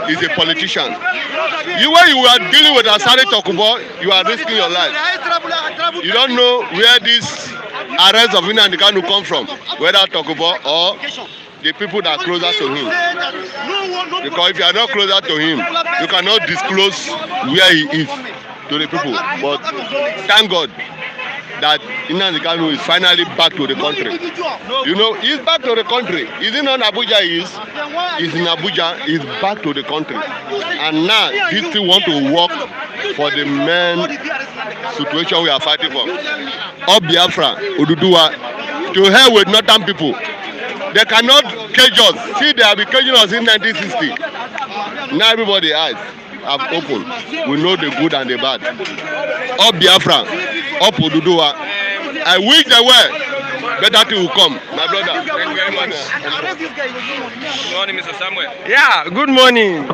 [SPEAKER 7] is a politician. When you are dealing with Asari Tokubo, you are risking your life. You don't know where this arrest of Nnamdi Kanu come from, whether Tokubo or the people that are closer to him. Because if you are not closer to him, you cannot disclose where he is to the people. But thank God that Nnamdi Kanu is finally back to the country. You know, he's back to the country. Is it not Abuja? He's in Abuja. He's back to the country. And now he still want to work for the main situation we are fighting for. All Biafra, Oduduwa, to hell with northern people. They cannot cage us. See, they have been caging us in 1960. Now everybody's eyes have opened. We know the good and the bad. All Biafra, all Oduduwa. I wish they were. Better thing will come. My brother.
[SPEAKER 1] Thank you very much. Good morning, Mr. Samuel.
[SPEAKER 8] Yeah, good morning,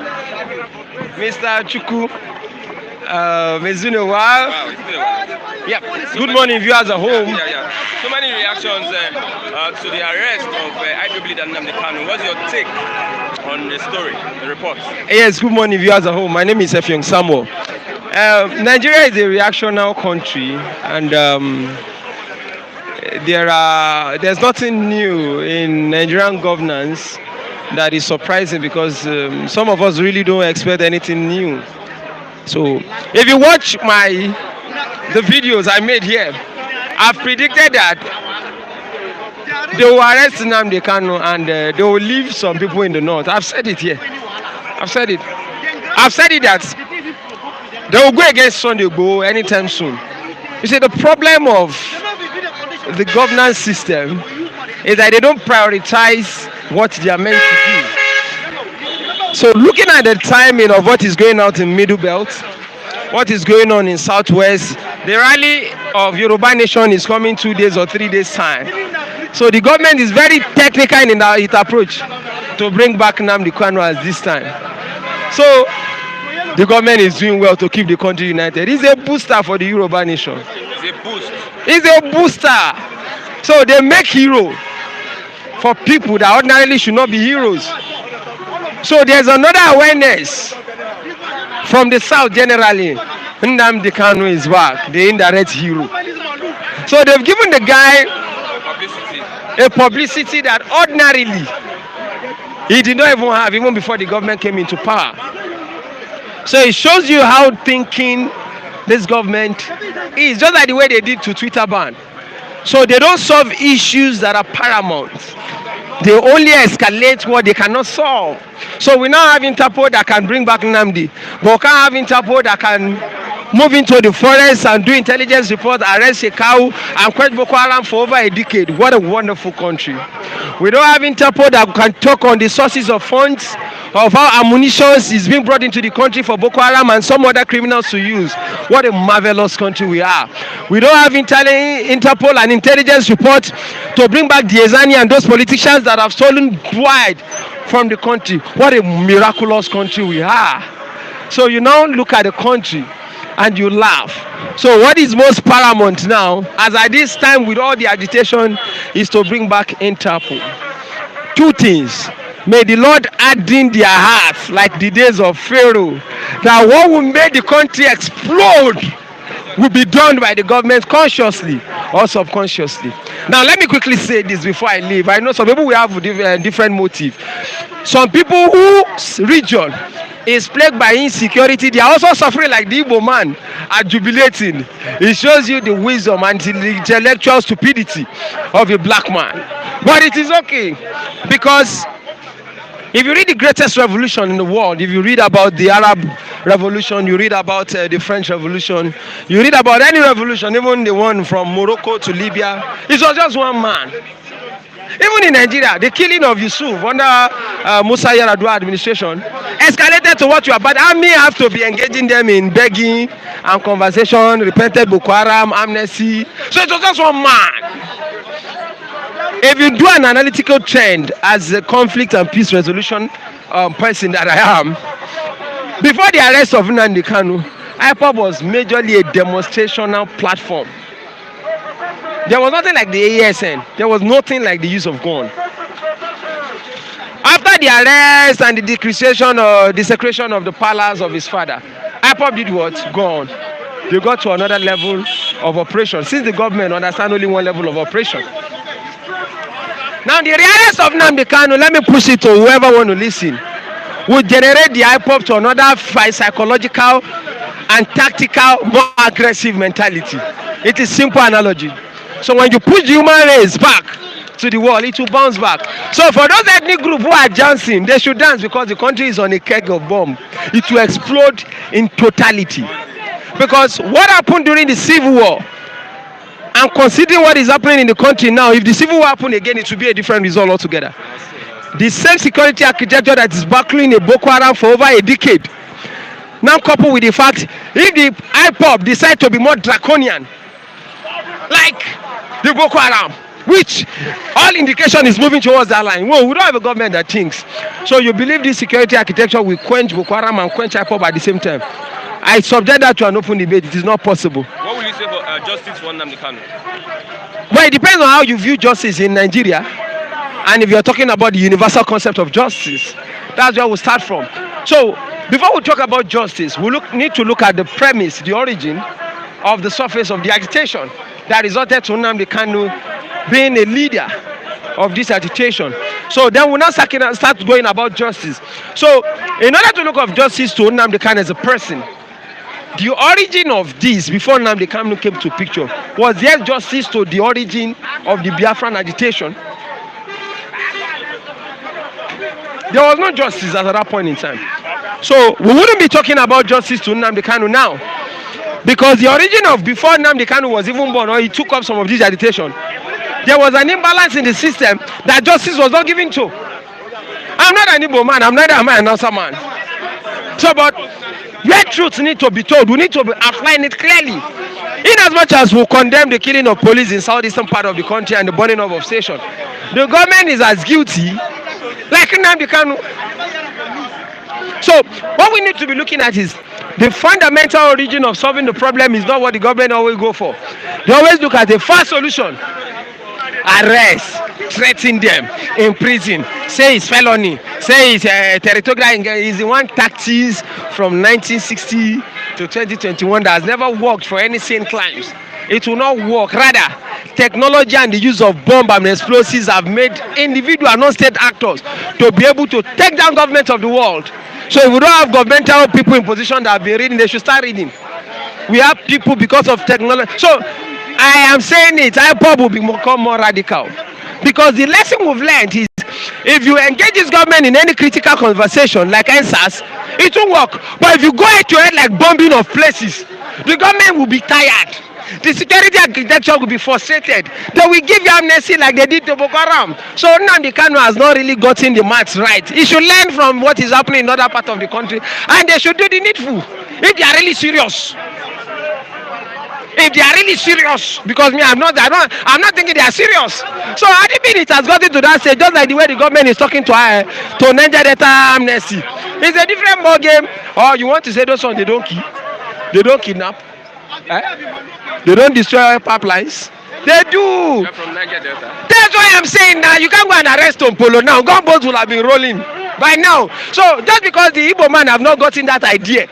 [SPEAKER 8] Mr. Chuku. It's been a while.
[SPEAKER 1] Wow, it's been a while.
[SPEAKER 8] Yeah. Good morning, viewers at home.
[SPEAKER 1] Yeah. So many reactions to the arrest of IPOB leader Nnamdi Kanu. What's your take on the story, the report?
[SPEAKER 8] Yes, good morning, viewers at home. My name is Effiong Samuel. Nigeria is a reactional country, and there's nothing new in Nigerian governance that is surprising, because some of us really don't expect anything new. So if you watch the videos I made here, I've predicted that they will arrest Nnamdi Kanu and they will leave some people in the north. I've said it here. I've said it that they will go against Sunday Igboho anytime soon. You see, the problem of the governance system is that they don't prioritize what they are meant to do. So looking at the timing of what is going on in Middle Belt, what is going on in Southwest, the rally of Yoruba Nation is coming 2 days or 3 days time. So the government is very technical in its approach to bring back Nnamdi Kanu at this time. So the government is doing well to keep the country united. It's a booster for the Yoruba Nation. It's a booster. So they make hero for people that ordinarily should not be heroes. So there's another awareness from the South generally. Nnamdi Kanu is back, the indirect hero. So they've given the guy a publicity that ordinarily he did not even have, even before the government came into power. So it shows you how thinking this government is, just like the way they did to Twitter ban. So they don't solve issues that are paramount. They only escalate what they cannot solve. So we now have Interpol that can bring back Nnamdi, but we can't have Interpol that can move into the forest and do intelligence reports, arrest a cow, and quench Boko Haram for over a decade. What a wonderful country. We don't have Interpol that can talk on the sources of funds, of how ammunition is being brought into the country for Boko Haram and some other criminals to use. What a marvelous country we are. We don't have Interpol and intelligence reports to bring back Diezani and those politicians that have stolen wide from the country. What a miraculous country we are. So you now look at the country and you laugh. So what is most paramount now, as at this time with all the agitation, is to bring back Interpol. Two things. May the Lord add in their hearts, like the days of Pharaoh, that what will make the country explode will be done by the government consciously or subconsciously. Now let me quickly say this before I leave. I know some people will have different motive. Some people whose region is plagued by insecurity, they are also suffering like the Igbo man, are jubilating. It shows you the wisdom and the intellectual stupidity of a black man. But it is okay, because if you read the greatest revolution in the world, if you read about the Arab Revolution, you read about the French Revolution, you read about any revolution, even the one from Morocco to Libya, it was just one man. Even in Nigeria, the killing of Yusuf under Musa Yar'Adua administration escalated to what you are about. Army have to be engaging them in begging and conversation, repented Boko Haram, amnesty. So it was just one man. If you do an analytical trend as a conflict and peace resolution person that I am, before the arrest of Nnamdi Kanu, IPOB was majorly a demonstrational platform. There was nothing like the ASN. There was nothing like the use of gun. After the arrest and the decretion or desecration of the palace of his father, IPOB did what? Gone. They got to another level of operation, since the government understands only one level of operation. Now the arrest of Nnamdi Kanu, let me push it to whoever want to listen, will generate the IPOB to another psychological and tactical, more aggressive mentality. It is simple analogy. So when you push the human race back to the wall, it will bounce back. So for those ethnic groups who are dancing, they should dance because the country is on a keg of bomb. It will explode in totality. Because what happened during the Civil War, and considering what is happening in the country now, if the Civil War happened again, it will be a different result altogether. The same security architecture that is battling a Boko Haram for over a decade, now coupled with the fact, if the IPOB decide to be more draconian, like the Boko Haram, which all indication is moving towards that line. Well, we don't have a government that thinks. So you believe this security architecture will quench Boko Haram and quench IPOB at the same time? I subject that to an open debate. It is not possible.
[SPEAKER 1] What will you say for justice for Nnamdi Kanu?
[SPEAKER 8] Well, it depends on how you view justice in Nigeria. And if you're talking about the universal concept of justice, that's where we'll start from. So before we talk about justice, we need to look at the premise, the origin of the surface of the agitation that resulted to Nnamdi Kanu being a leader of this agitation. So then we'll now start going about justice. So in order to look at justice to Nnamdi Kanu as a person, the origin of this, before Nnamdi Kanu came to picture, was there justice to the origin of the Biafran agitation? There was no justice at that point in time. So we wouldn't be talking about justice to Nnamdi Kanu now, because the origin of before Nnamdi Kanu was even born, or he took up some of this agitation, there was an imbalance in the system that justice was not given to. I'm not an Igbo man, I'm neither am I an Hausa man. So, but where truth need to be told, we need to outline it clearly. In as much as we condemn the killing of police in southeastern part of the country and the burning of station, the government is as guilty like Nnamdi Kanu. So what we need to be looking at is the fundamental origin of solving the problem is not what the government always go for. They always look at the first solution. Arrest, threaten them, imprison, say it's felony, say it's territorial. Is the one tactics from 1960 to 2021 that has never worked for any sane crimes. It will not work. Rather, technology and the use of bomb and explosives have made individual non-state actors to be able to take down government of the world. So if we don't have governmental people in position that have been reading, they should start reading. We have people because of technology. So I am saying it, IPOB will become more radical. Because the lesson we've learned is, if you engage this government in any critical conversation like NSAS, it will work. But if you go head to head like bombing of places, the government will be tired. The security architecture will be frustrated. They will give you amnesty like they did to Boko Haram. So Nnamdi Kanu has not really gotten the maths right. He should learn from what is happening in other parts of the country, and they should do the needful if they are really serious. If they are really serious, because me, I'm not thinking they are serious. So I think it has gotten to that stage, just like the way the government is talking to Niger Delta amnesty. It's a different ball game. Or you want to say those ones they don't kill, they don't kidnap, they don't destroy pipelines. They do.
[SPEAKER 1] From Niger Delta.
[SPEAKER 8] That's why I'm saying now, you can't go and arrest Tompolo now. Gunboats will have been rolling by now. So just because the Igbo man have not gotten that idea,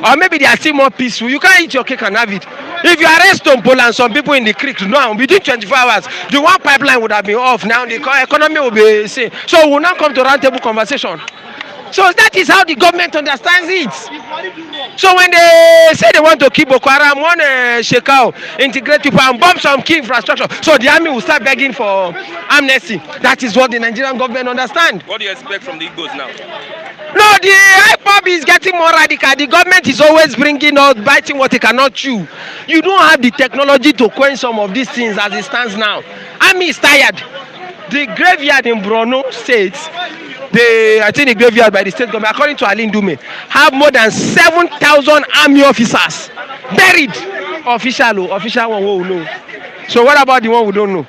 [SPEAKER 8] or maybe they are still more peaceful, you can't eat your cake and have it. If you arrest Tompolo and some people in the creek now, within 24 hours, the one pipeline would have been off. Now the economy will be same. So we'll now come to roundtable conversation. So that is how the government understands it. So when they say they want to keep Boko Haram, want to shake out, integrate people and bomb some key infrastructure, so the army will start begging for amnesty. That is what the Nigerian government understands.
[SPEAKER 1] What do you expect from the Igbos now?
[SPEAKER 8] No, the IPOB is getting more radical. The government is always bringing out, biting what they cannot chew. You don't have the technology to quench some of these things as it stands now. Army is tired. The graveyard in Borno State, I think the graveyard by the state government, according to Alin Dume, have more than 7,000 army officers buried. Official one who know. So what about the one who don't know?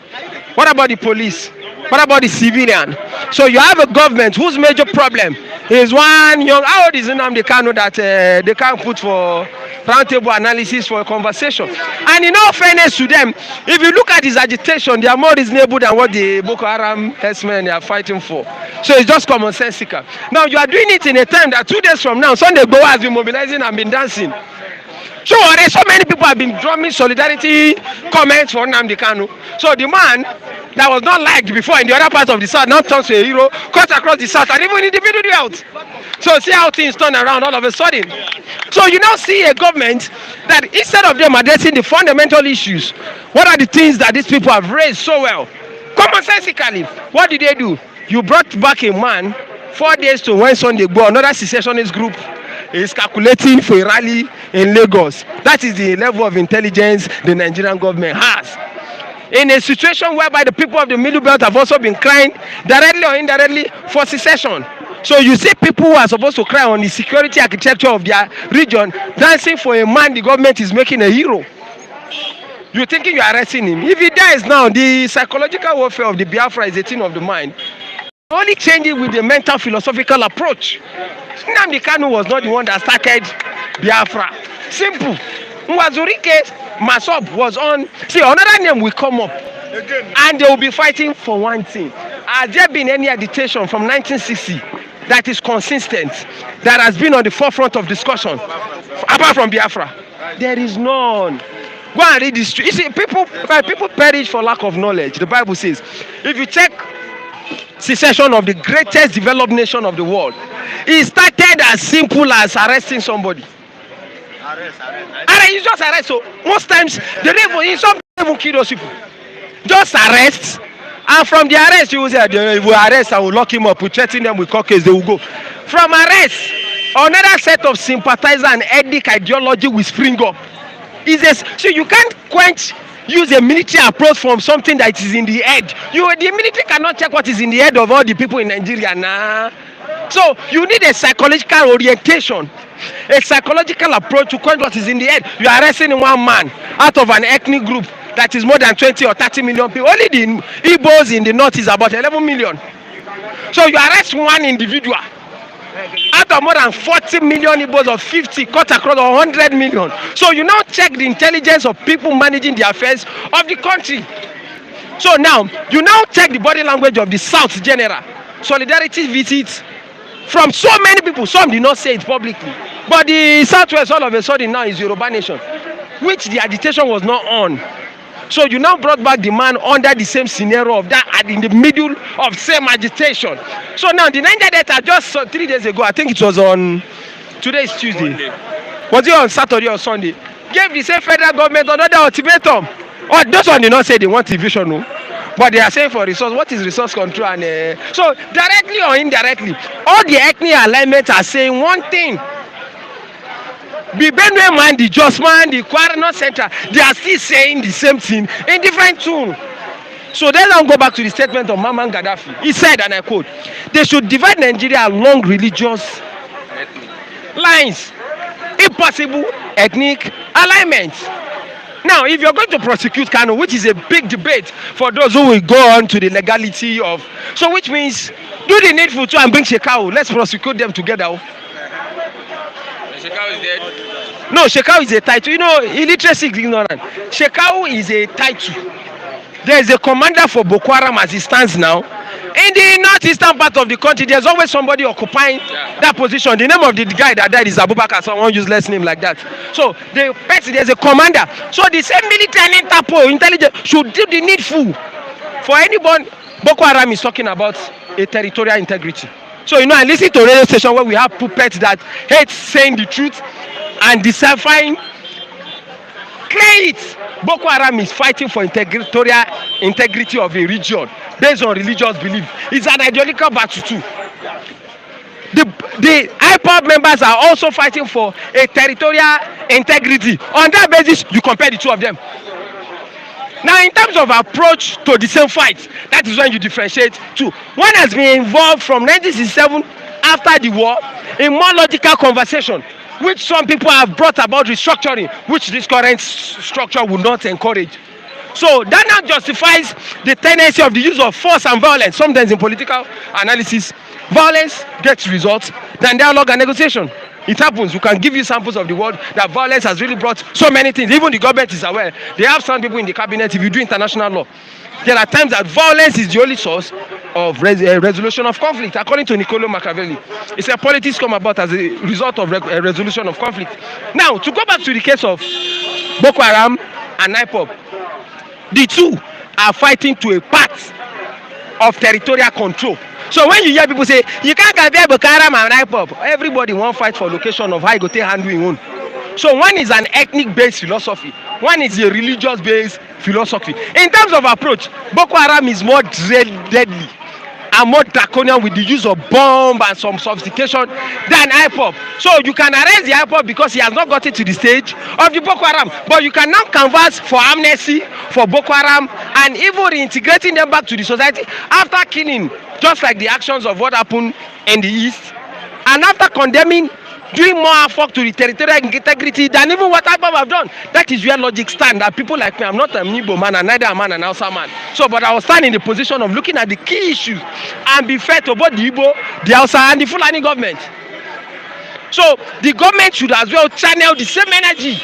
[SPEAKER 8] What about the police? What about the civilian? So you have a government whose major problem is one young, how old is Nnamdi Kanu that they can't put for roundtable analysis for a conversation? And in all fairness to them, if you look at his agitation, they are more reasonable than what the Boko Haram herdsmen are fighting for. So it's just commonsensical. Now you are doing it in a time that 2 days from now, Sunday Igboho has been mobilizing and been dancing. So many people have been drumming solidarity comments for Nnamdi Kanu. So the man that was not liked before in the other parts of the south now turns to a hero, cut across the south and even in the middle belt. So see how things turn around all of a sudden. So you now see a government that instead of them addressing the fundamental issues, what are the things that these people have raised so well? Commonsensically, what did they do? You brought back a man 4 days to when Sunday go, another secessionist group is calculating for a rally in Lagos. That is the level of intelligence the Nigerian government has. In a situation whereby the people of the Middle Belt have also been crying directly or indirectly for secession. So you see people who are supposed to cry on the security architecture of their region dancing for a man the government is making a hero. You're thinking you're arresting him. If he dies now, the psychological warfare of the Biafra is a thing of the mind. Only changing with the mental philosophical approach. Nnamdi Kanu was not the one that started Biafra. Simple. Mwazurike Masop was on. See, another name will come up. And they will be fighting for one thing. Has there been any agitation from 1960 that is consistent, that has been on the forefront of discussion, apart from Biafra? There is none. Go and read this. You see, people perish for lack of knowledge. The Bible says, if you check secession of the greatest developed nation of the world, it started as simple as arresting somebody. Arrest, you just arrest. So most times they don't even kill those people. Just arrest, and from the arrest you will say they will arrest and will lock him up. We threaten them with court case, they will go. From arrest, another set of sympathizers and ethnic ideology will spring up. So you can't use a military approach from something that is in the head. The military cannot check what is in the head of all the people in Nigeria. Nah. So you need a psychological orientation, a psychological approach to quench what is in the head. You are arresting one man out of an ethnic group that is more than 20 or 30 million people. Only the Igbos in the north is about 11 million. So you arrest one individual out of more than 40 million Igbos or 50 cut across 100 million. So you now check the intelligence of people managing the affairs of the country. So now you now check the body language of the South general. Solidarity visits from so many people. Some did not say it publicly, but the Southwest all of a sudden now is Yoruba nation, which the agitation was not on. So you now brought back the man under the same scenario of that, and in the middle of same agitation. So now the Niger Delta just 3 days ago, I think it was on, today is Tuesday. Monday. Was it on Saturday or Sunday? Gave the same federal government another ultimatum. Oh, those one did not say they want division, no. But they are saying for resource. What is resource control? And so directly or indirectly, all the ethnic alignments are saying one thing. The Benue man, the Jos man, the Kwara North Central, they are still saying the same thing in different tune. So then I'll go back to the statement of Maman Gaddafi. He said, and I quote, they should divide Nigeria along religious lines, if possible, ethnic alignments. Now, if you're going to prosecute Kanu, which is a big debate for those who will go on to the legality of, so which means do the needful too and bring Shekau. Let's prosecute them together.
[SPEAKER 1] Shekau is dead.
[SPEAKER 8] No, Shekau is a title. You know, illiteracy is ignorant. Shekau is a title. There is a commander for Boko Haram as it stands now. In the northeastern part of the country, there's always somebody occupying that position. The name of the guy that died is Abubakar, someone useless name like that. So there's a commander. So the same military and Interpol intelligence should do the needful. For anyone, Boko Haram is talking about a territorial integrity. So you know, I listen to a radio station where we have puppets that hate saying the truth and deciphering. Clear it. Boko Haram is fighting for territorial integrity of a region based on religious belief. It's an ideological battle too. The IPOB members are also fighting for a territorial integrity. On that basis, you compare the two of them. Now, in terms of approach to the same fight, that is when you differentiate two. One has been involved from 1967 after the war in more logical conversation, which some people have brought about restructuring, which this current structure will not encourage. So that now justifies the tendency of the use of force and violence. Sometimes in political analysis, violence gets results than dialogue and negotiation. It happens. We can give you samples of the world that violence has really brought so many things. Even the government is aware. They have some people in the cabinet. If you do international law, there are times that violence is the only source of resolution of conflict. According to Niccolo Machiavelli, he said politics come about as a result of resolution of conflict. Now, to go back to the case of Boko Haram and IPOB, the two are fighting to a part of territorial control. So when you hear people say you can't compare Boko Haram and IPOB, everybody won't fight for location of how you go take handle your own. So one is an ethnic-based philosophy, one is a religious-based philosophy. In terms of approach, Boko Haram is more deadly and more draconian with the use of bomb and some sophistication than IPOB. So you can arrest the IPOB because he has not got it to the stage of the Boko Haram. But you can now canvass for amnesty for Boko Haram and even reintegrating them back to the society after killing, just like the actions of what happened in the East, and after condemning, doing more effort to the territorial integrity than even what IPOB have done. That is where logic stands. That people like me, I'm not a Igbo man and neither am I an Hausa man. So, but I was standing in the position of looking at the key issues and be fair to both the Igbo, the Hausa and the Fulani government. So, the government should as well channel the same energy.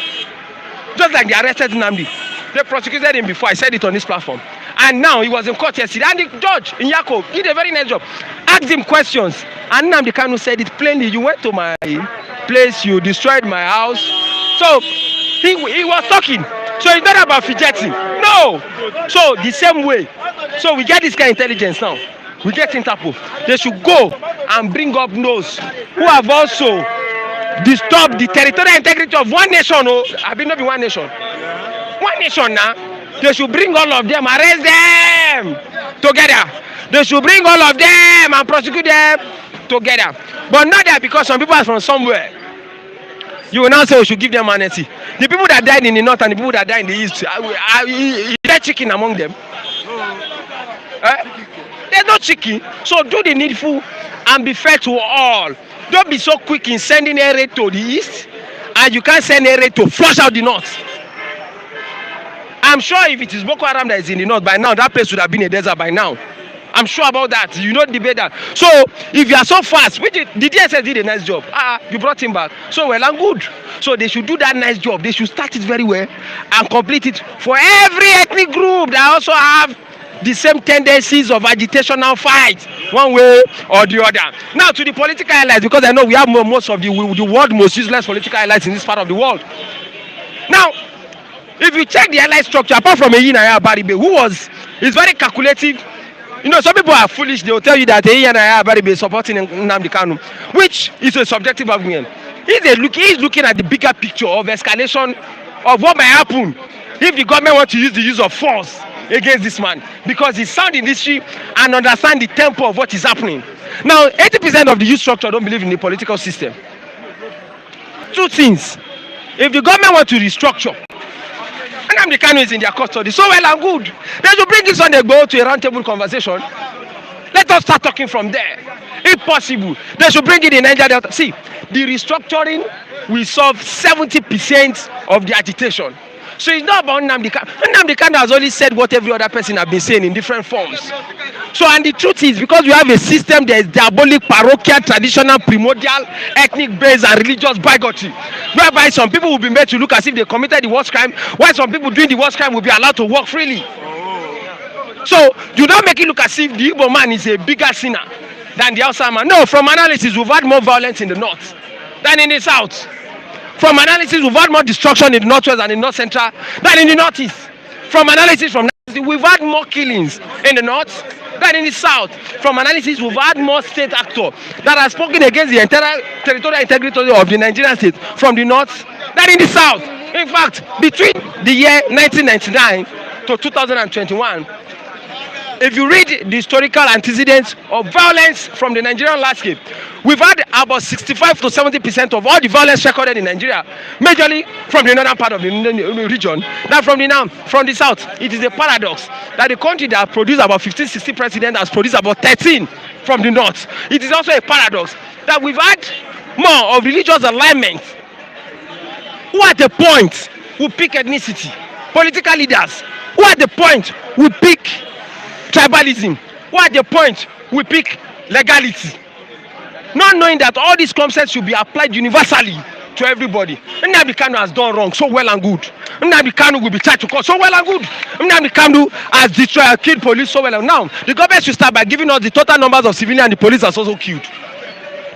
[SPEAKER 8] Just like they arrested Nnamdi. They prosecuted him before, I said it on this platform. And now he was in court yesterday. And the judge in Yako did a very nice job. Asked him questions. And Nnamdi Kanu'S said it plainly. You went to my place, you destroyed my house. So he was talking. So it's not about fidgeting. No. So the same way. So we get this kind of intelligence now. We get Interpol. They should go and bring up those who have also disturbed the territorial integrity of one nation. Oh, I've been not be one nation. One nation now. They should bring all of them, arrest them together. They should bring all of them and prosecute them together. But not that because some people are from somewhere. You will now say we should give them amnesty. The people that died in the north and the people that died in the east, is there chicken among them? There's no chicken. So do the needful and be fair to all. Don't be so quick in sending air raid to the east and you can't send air raid to flush out the north. I'm sure if it is Boko Haram that is in the north by now, that place would have been a desert by now. I'm sure about that. You don't debate that. So if you are so fast, which the DSS did a nice job. You brought him back. So well and good. So they should do that nice job. They should start it very well and complete it for every ethnic group that also have the same tendencies of agitational fight, one way or the other. Now to the political allies, because I know we have most of the world most useless political allies in this part of the world. Now, if you check the allied structure, apart from Nnamdi Baribe, is very calculative. You know, some people are foolish. They will tell you that Nnamdi Baribe is supporting Nnamdi Kanu, which is a subjective argument. He's looking at the bigger picture of escalation of what might happen if the government wants to use the use of force against this man, because he's sound in history and understand the tempo of what is happening. Now, 80% of the youth structure don't believe in the political system. Two things. If the government wants to restructure, Nnamdi Kanu is in their custody, so well and good. They should bring this on the go to a roundtable conversation. Let us start talking from there. If possible, they should bring it in Niger Delta. See, the restructuring will solve 70% of the agitation. So it's not about Nnamdi Kanu. Nnamdi Kanu has only said what every other person has been saying in different forms. So, and the truth is, because we have a system that is diabolic, parochial, traditional, primordial, ethnic-based and religious bigotry, whereby some people will be made to look as if they committed the worst crime, while some people doing the worst crime will be allowed to walk freely. So, you don't make it look as if the Igbo man is a bigger sinner than the Hausa man. No, from analysis, we've had more violence in the north than in the south. From analysis, we've had more destruction in the northwest and in the north central than in the northeast. From analysis, we've had more killings in the north than in the south. From analysis, we've had more state actors that have spoken against the entire territorial integrity of the Nigerian state from the north than in the south. In fact, between the year 1999 to 2021, if you read the historical antecedents of violence from the Nigerian landscape, we've had about 65 to 70% of all the violence recorded in Nigeria, majorly from the northern part of the region. Now from the south, it is a paradox that the country that produced about 15-16 presidents has produced about 13 from the north. It is also a paradox that we've had more of religious alignment. Who at the point will pick ethnicity? Political leaders. Who at the point will pick tribalism? Who at the point will pick legality? Not knowing that all these concepts should be applied universally to everybody. Nnamdi Kanu has done wrong, so well and good. Nnamdi Kanu will be charged to court, so well and good. Nnamdi Kanu has destroyed, killed police, so well and now. The government should start by giving us the total numbers of civilians and the police has also killed.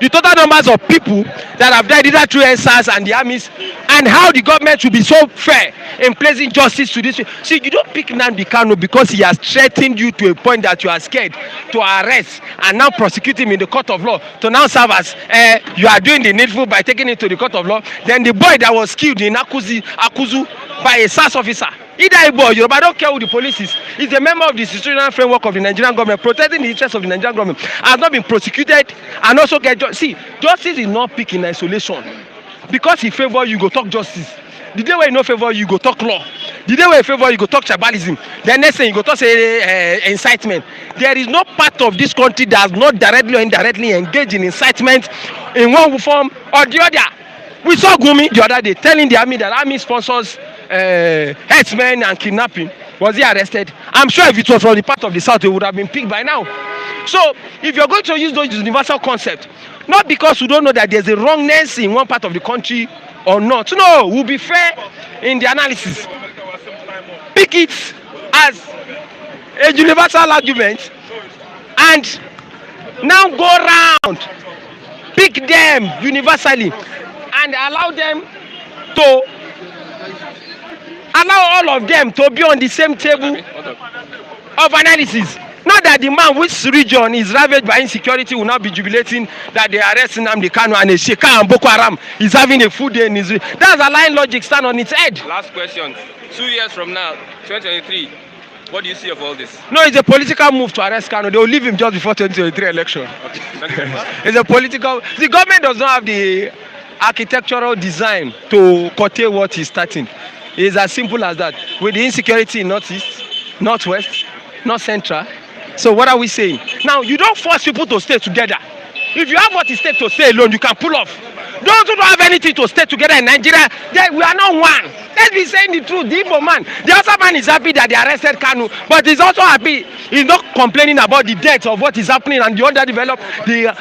[SPEAKER 8] the total numbers of people that have died either through SARS and the armies, and how the government should be so fair in placing justice to this. See, you don't pick Nnamdi Kanu because he has threatened you to a point that you are scared to arrest and now prosecute him in the court of law to now serve as you are doing the needful by taking it to the court of law. Then the boy that was killed in Akuzu by a SARS officer, either a boy, Yoruba, I don't care who the police is a member of the institutional framework of the Nigerian government, protecting the interests of the Nigerian government, has not been prosecuted and also get justice. See, justice is not picked in isolation. Because he favor you, go talk justice. The day where you no favor you, go talk law. The day where you favor you, go talk tribalism. The next thing you go talk say incitement. There is no part of this country that has not directly or indirectly engaged in incitement in one form or the other. We saw Gumi the other day telling the army that army sponsors herdsmen and kidnapping. Was he arrested? I'm sure if it was from the part of the south, he would have been picked by now. So if you're going to use those universal concepts, not because we don't know that there's a wrongness in one part of the country or not. No, we'll be fair in the analysis. Pick it as a universal argument and now go around, pick them universally and allow all of them to be on the same table of analysis. Not that the man which region is ravaged by insecurity will not be jubilating that they arrest Nnamdi Kanu and a Sheka and Boko Haram is having a food day in Israel. That's a line logic stand on its head.
[SPEAKER 1] Last question. 2 years from now, 2023, what do you see of all this?
[SPEAKER 8] No, it's a political move to arrest Kanu. They will leave him just before 2023 election.
[SPEAKER 1] Okay. Thank you very much.
[SPEAKER 8] It's a political. The government does not have the architectural design to curtail what he's starting. It's as simple as that. With the insecurity in Northeast, Northwest, North Central. So what are we saying? Now, you don't force people to stay together. If you have what it takes to stay alone, you can pull off. Those who don't have anything to stay together in Nigeria, we are not one. Let's be saying the truth. The Igbo man, the other man is happy that they arrested Kanu, but he's also happy. He's not complaining about the death of what is happening and the underdeveloped. The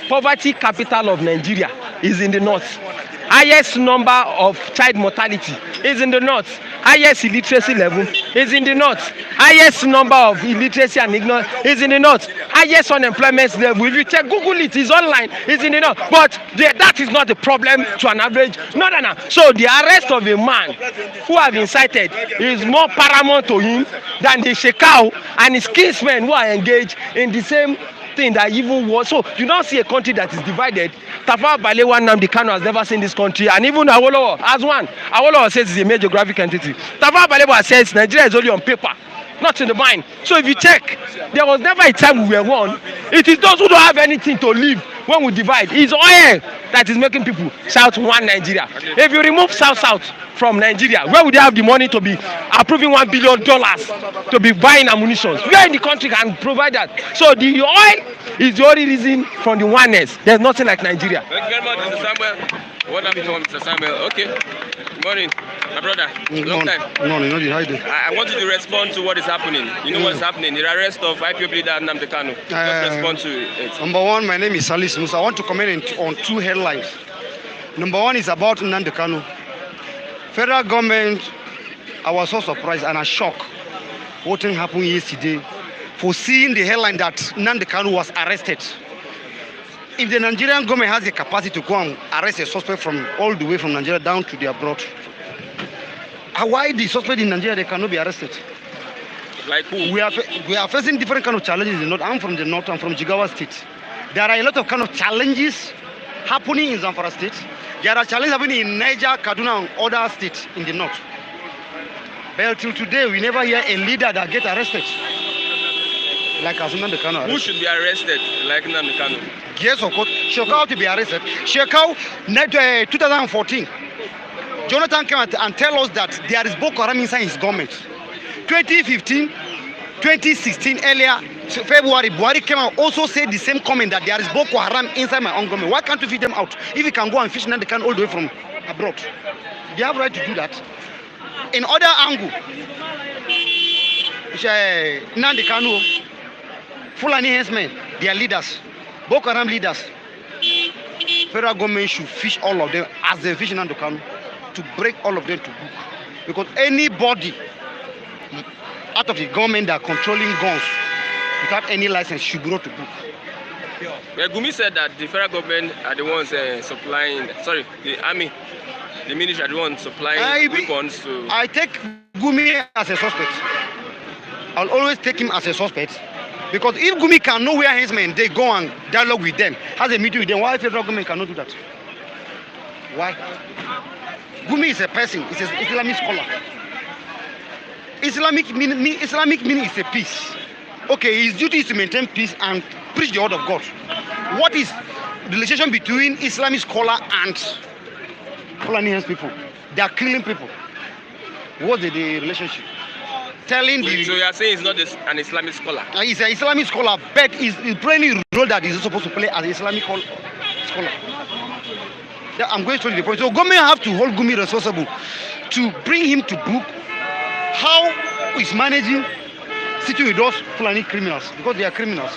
[SPEAKER 8] poverty capital of Nigeria is in the north. Highest number of child mortality is in the north. Highest illiteracy level is in the north. Highest number of illiteracy and ignorance is in the north. Highest unemployment level, if you check, Google it, is online, is in the north. But that is not the problem to an average. No. So the arrest of a man who have incited is more paramount to him than the Shekau and his kinsmen who are engaged in the same thing that even was. So you don't see a country that is divided. Tafawa Balewa Nnamdi Kanu has never seen this country, and even Awolowo has one. Awolowo says it's a major geographic entity. Tafawa Balewa says Nigeria is only on paper, not in the mind. So if you check, there was never a time we were one. It is those who don't have anything to live when we divide. It's oil that is making people shout one Nigeria. If you remove South from Nigeria, where would they have the money to be approving $1 billion to be buying ammunition? Where in the country can provide that? So the oil is the only reason from the oneness. There's nothing like Nigeria.
[SPEAKER 1] Thank you very much, Mr. Samuel. What have you done, Mr. Samuel? Okay. Good morning, my brother. Long time. I want you to respond to what is happening. You know what is happening. The arrest of IPOB leader Nnamdi Kanu. Just respond to it.
[SPEAKER 9] Number one, my name is Salis Musa. I want to comment on two headlines. Number one is about Nnamdi Kanu. Federal government, I was so surprised and shocked what happened yesterday for seeing the headline that Nnamdi Kanu was arrested. If the Nigerian government has the capacity to go and arrest a suspect from all the way from Nigeria down to the abroad, why the suspect in Nigeria they cannot be arrested?
[SPEAKER 1] Like who?
[SPEAKER 9] We are facing different kind of challenges in the north. I'm from the north. I'm from Jigawa State. There are a lot of kind of challenges happening in Zamfara State. There are challenges happening in Niger, Kaduna, and other states in the north. But till today, we never hear a leader that gets arrested. Like Nnamdi Kanu.
[SPEAKER 1] Who should be arrested like Nnamdi Kanu?
[SPEAKER 9] Yes, of course. Shekau to be arrested. Shekau, 2014. Jonathan came and tell us that there is Boko Haram inside his government. 2015, 2016, earlier, February, Buhari came out also said the same comment that there is Boko Haram inside my own government. Why can't we feed them out? If we can go and fish Nnamdi Kanu all the way from abroad. They have right to do that. In other angle, Nnamdi Kanu, Fulani herdsmen, they are leaders. Boko Haram leaders. Federal government should fish all of them as they fish Nnamdi Kanu to break all of them to book. Because anybody out of the government that are controlling guns without any license should go to book.
[SPEAKER 1] Well, Gumi said that the federal government are the ones supplying, sorry, the army, the military are the ones supplying weapons to...
[SPEAKER 9] I take Gumi as a suspect. I'll always take him as a suspect. Because if Gumi can know where his men, they go and dialogue with them, has a meeting with them, why federal government cannot do that? Why? Gumi is a person, he's an Islamic scholar. Islamic meaning is a peace. Okay, his duty is to maintain peace and preach the word of God. What is the relationship between Islamic scholar and Fulani people? They are killing people. What's the relationship? Telling the...
[SPEAKER 1] So you are saying he's not an Islamic scholar?
[SPEAKER 9] He's an Islamic scholar, but he's playing a role that he's supposed to play as an Islamic scholar. I'm going straight to the point. So government have to hold Gumi responsible to bring him to book how he's managing sitting with those Fulani criminals, because they are criminals.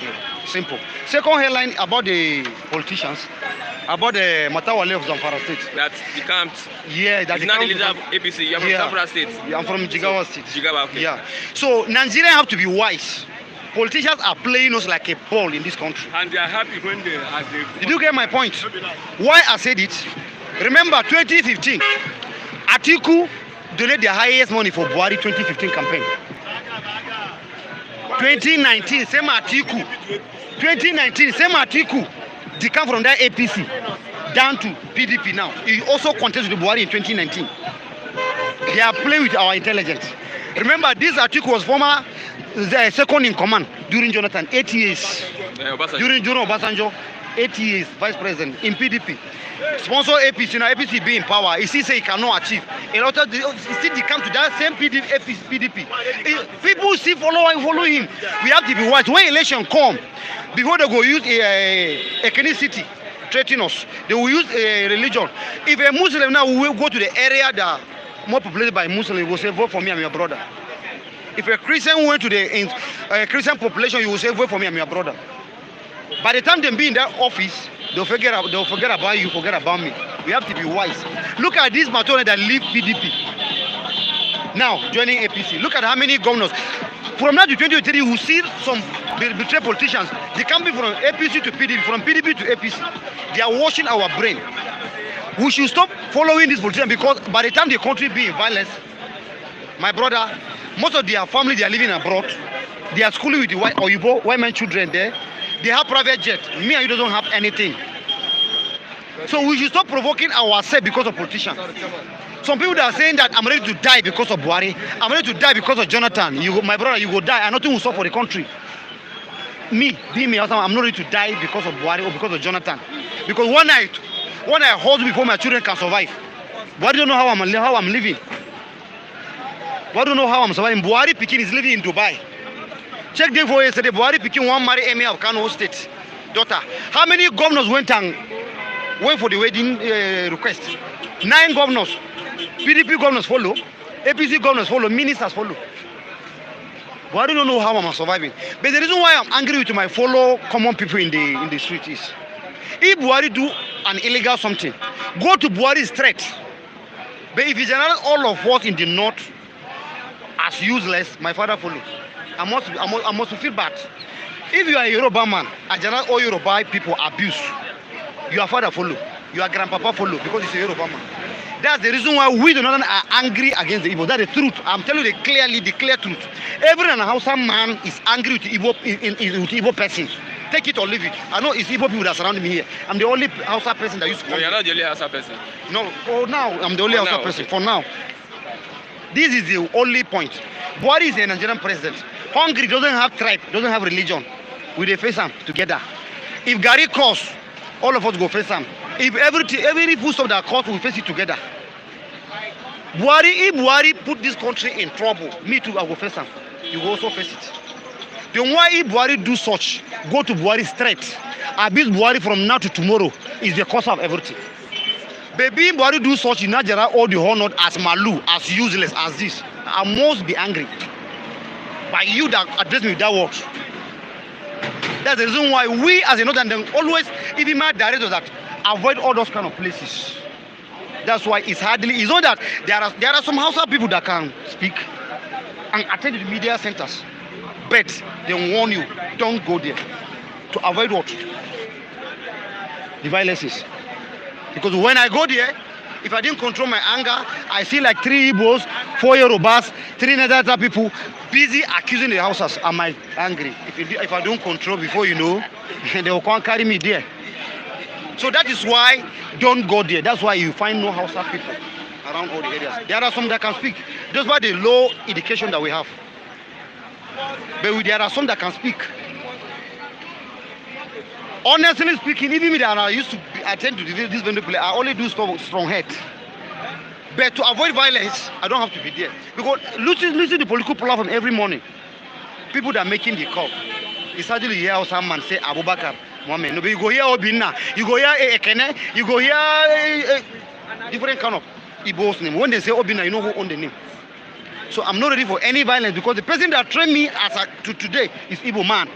[SPEAKER 9] Yeah, simple. Second headline about the politicians, about the Matawale of Zamfara State.
[SPEAKER 1] That the camps.
[SPEAKER 9] Yeah, that's
[SPEAKER 1] not the leader of APC. You're from Zamfara State.
[SPEAKER 9] Yeah, I'm from Jigawa State.
[SPEAKER 1] Jigawa, okay.
[SPEAKER 9] Yeah. So Nigerians have to be wise. Politicians are playing us like a ball in this country.
[SPEAKER 3] And they are happy when they...
[SPEAKER 9] Did you get my point? Why I said it? Remember 2015, Atiku donated the highest money for Buhari 2015 campaign. 2019, same Atiku. 2019, same Atiku. They come from that APC down to PDP now. He also contested with Buhari in 2019. They are playing with our intelligence. Remember, this Atiku was former second in command during Jonathan, 8 years. During Obasanjo, 8 years vice president in PDP. Sponsor APC, now APC be in power. He still say he cannot achieve. A lot of still they come to that same PDP. People still follow him. We have to be wise. When election come, before they go use a ethnicity, threaten us, they will use a religion. If a Muslim now will go to the area that more populated by Muslims, he will say, vote for me, I'm your brother. If a Christian went to the Christian population, you will say, vote for me, I'm your brother. By the time they be in that office, they'll forget about you, forget about me. We have to be wise. Look at this Matone that leave PDP. Now, joining APC. Look at how many governors. From now to 2023, we see some betrayed politicians. They can't be from APC to PDP, from PDP to APC. They are washing our brain. We should stop following these politicians, because by the time the country be in violence, my brother, most of their family, they are living abroad. They are schooling with the white man children there. They have private jet. Me and you don't have anything. So we should stop provoking ourselves because of politicians. Some people that are saying that I'm ready to die because of Buhari. I'm ready to die because of Jonathan. My brother, you go die and nothing will stop for the country. Me, being me, I'm not ready to die because of Buhari or because of Jonathan. Because one night, I hold before my children can survive. Buhari don't know how I'm living. Buhari don't know how I'm surviving. Buhari Pekin is living in Dubai. Check the for yesterday. Buhari Pekin one marry Emir of Kanu'S State daughter. How many governors went for the wedding request? 9 governors. PDP governors follow. APC governors follow. Ministers follow. Buhari don't know how I'm surviving. But the reason why I'm angry with my fellow common people in the street is, if Buhari do an illegal something, go to Buhari's threat. But if he generates all of us in the north as useless, my father follow. I must feel bad. If you are a Yoruba man, I generate all Yoruba people abuse. Your father follow. Your grandpapa follow, because he's a Yoruba man. That's the reason why we the Northern are angry against the Igbo. That's the truth. I'm telling you the clear truth. Every Hausa man is angry with the Igbo person. Take it or leave it. I know it's Igbo people that surround me here. I'm the only Hausa person that used to come.
[SPEAKER 1] No, you're not the only Hausa person.
[SPEAKER 9] No, for now, I'm the only Hausa person. Okay. For now. This is the only point. Buhari is a Nigerian president. Hungary doesn't have tribe, doesn't have religion. We dey face them together. If Gary calls, all of us go face them. If every food stuff that calls, we face it together. If Buhari put this country in trouble, me too, I will face them. You will also face it. Then why if Buhari do such, go to Buhari straight, abuse Buhari from now to tomorrow, is the cause of everything. Baby, Buhari do such in Nigeria, all the honor as malu, as useless as this. I must be angry by you that address me with that word. That's the reason why we as a Northern always, even my directors, that avoid all those kind of places. That's why it's not that there are some Hausa people that can speak and attend to the media centers, but they warn you, don't go there. to avoid what? The violences. Because when I go there, if I didn't control my anger, I see like 3 Igbos, 4 Yorubas, 3 Nigerian people busy accusing the houses. Am I angry? If I don't control before you know, they will come carry me there. So that is why don't go there. That's why you find no Hausa people around all the areas. There are some that can speak. That's why the low education that we have. But there are some that can speak. Honestly speaking, even me that I used to attend to this vendor play, I only do strong head. But to avoid violence, I don't have to be there. Because listen to the political platform every morning. People that are making the call. It's hardly hear someone say Abubakar, Mohammed. No, but you go hear Obinna, you go hear Ekene, you go hear different kind of Igbo's name. When they say Obinna, you know who own the name. So I'm not ready for any violence because the person that trained me to today is Igbo man,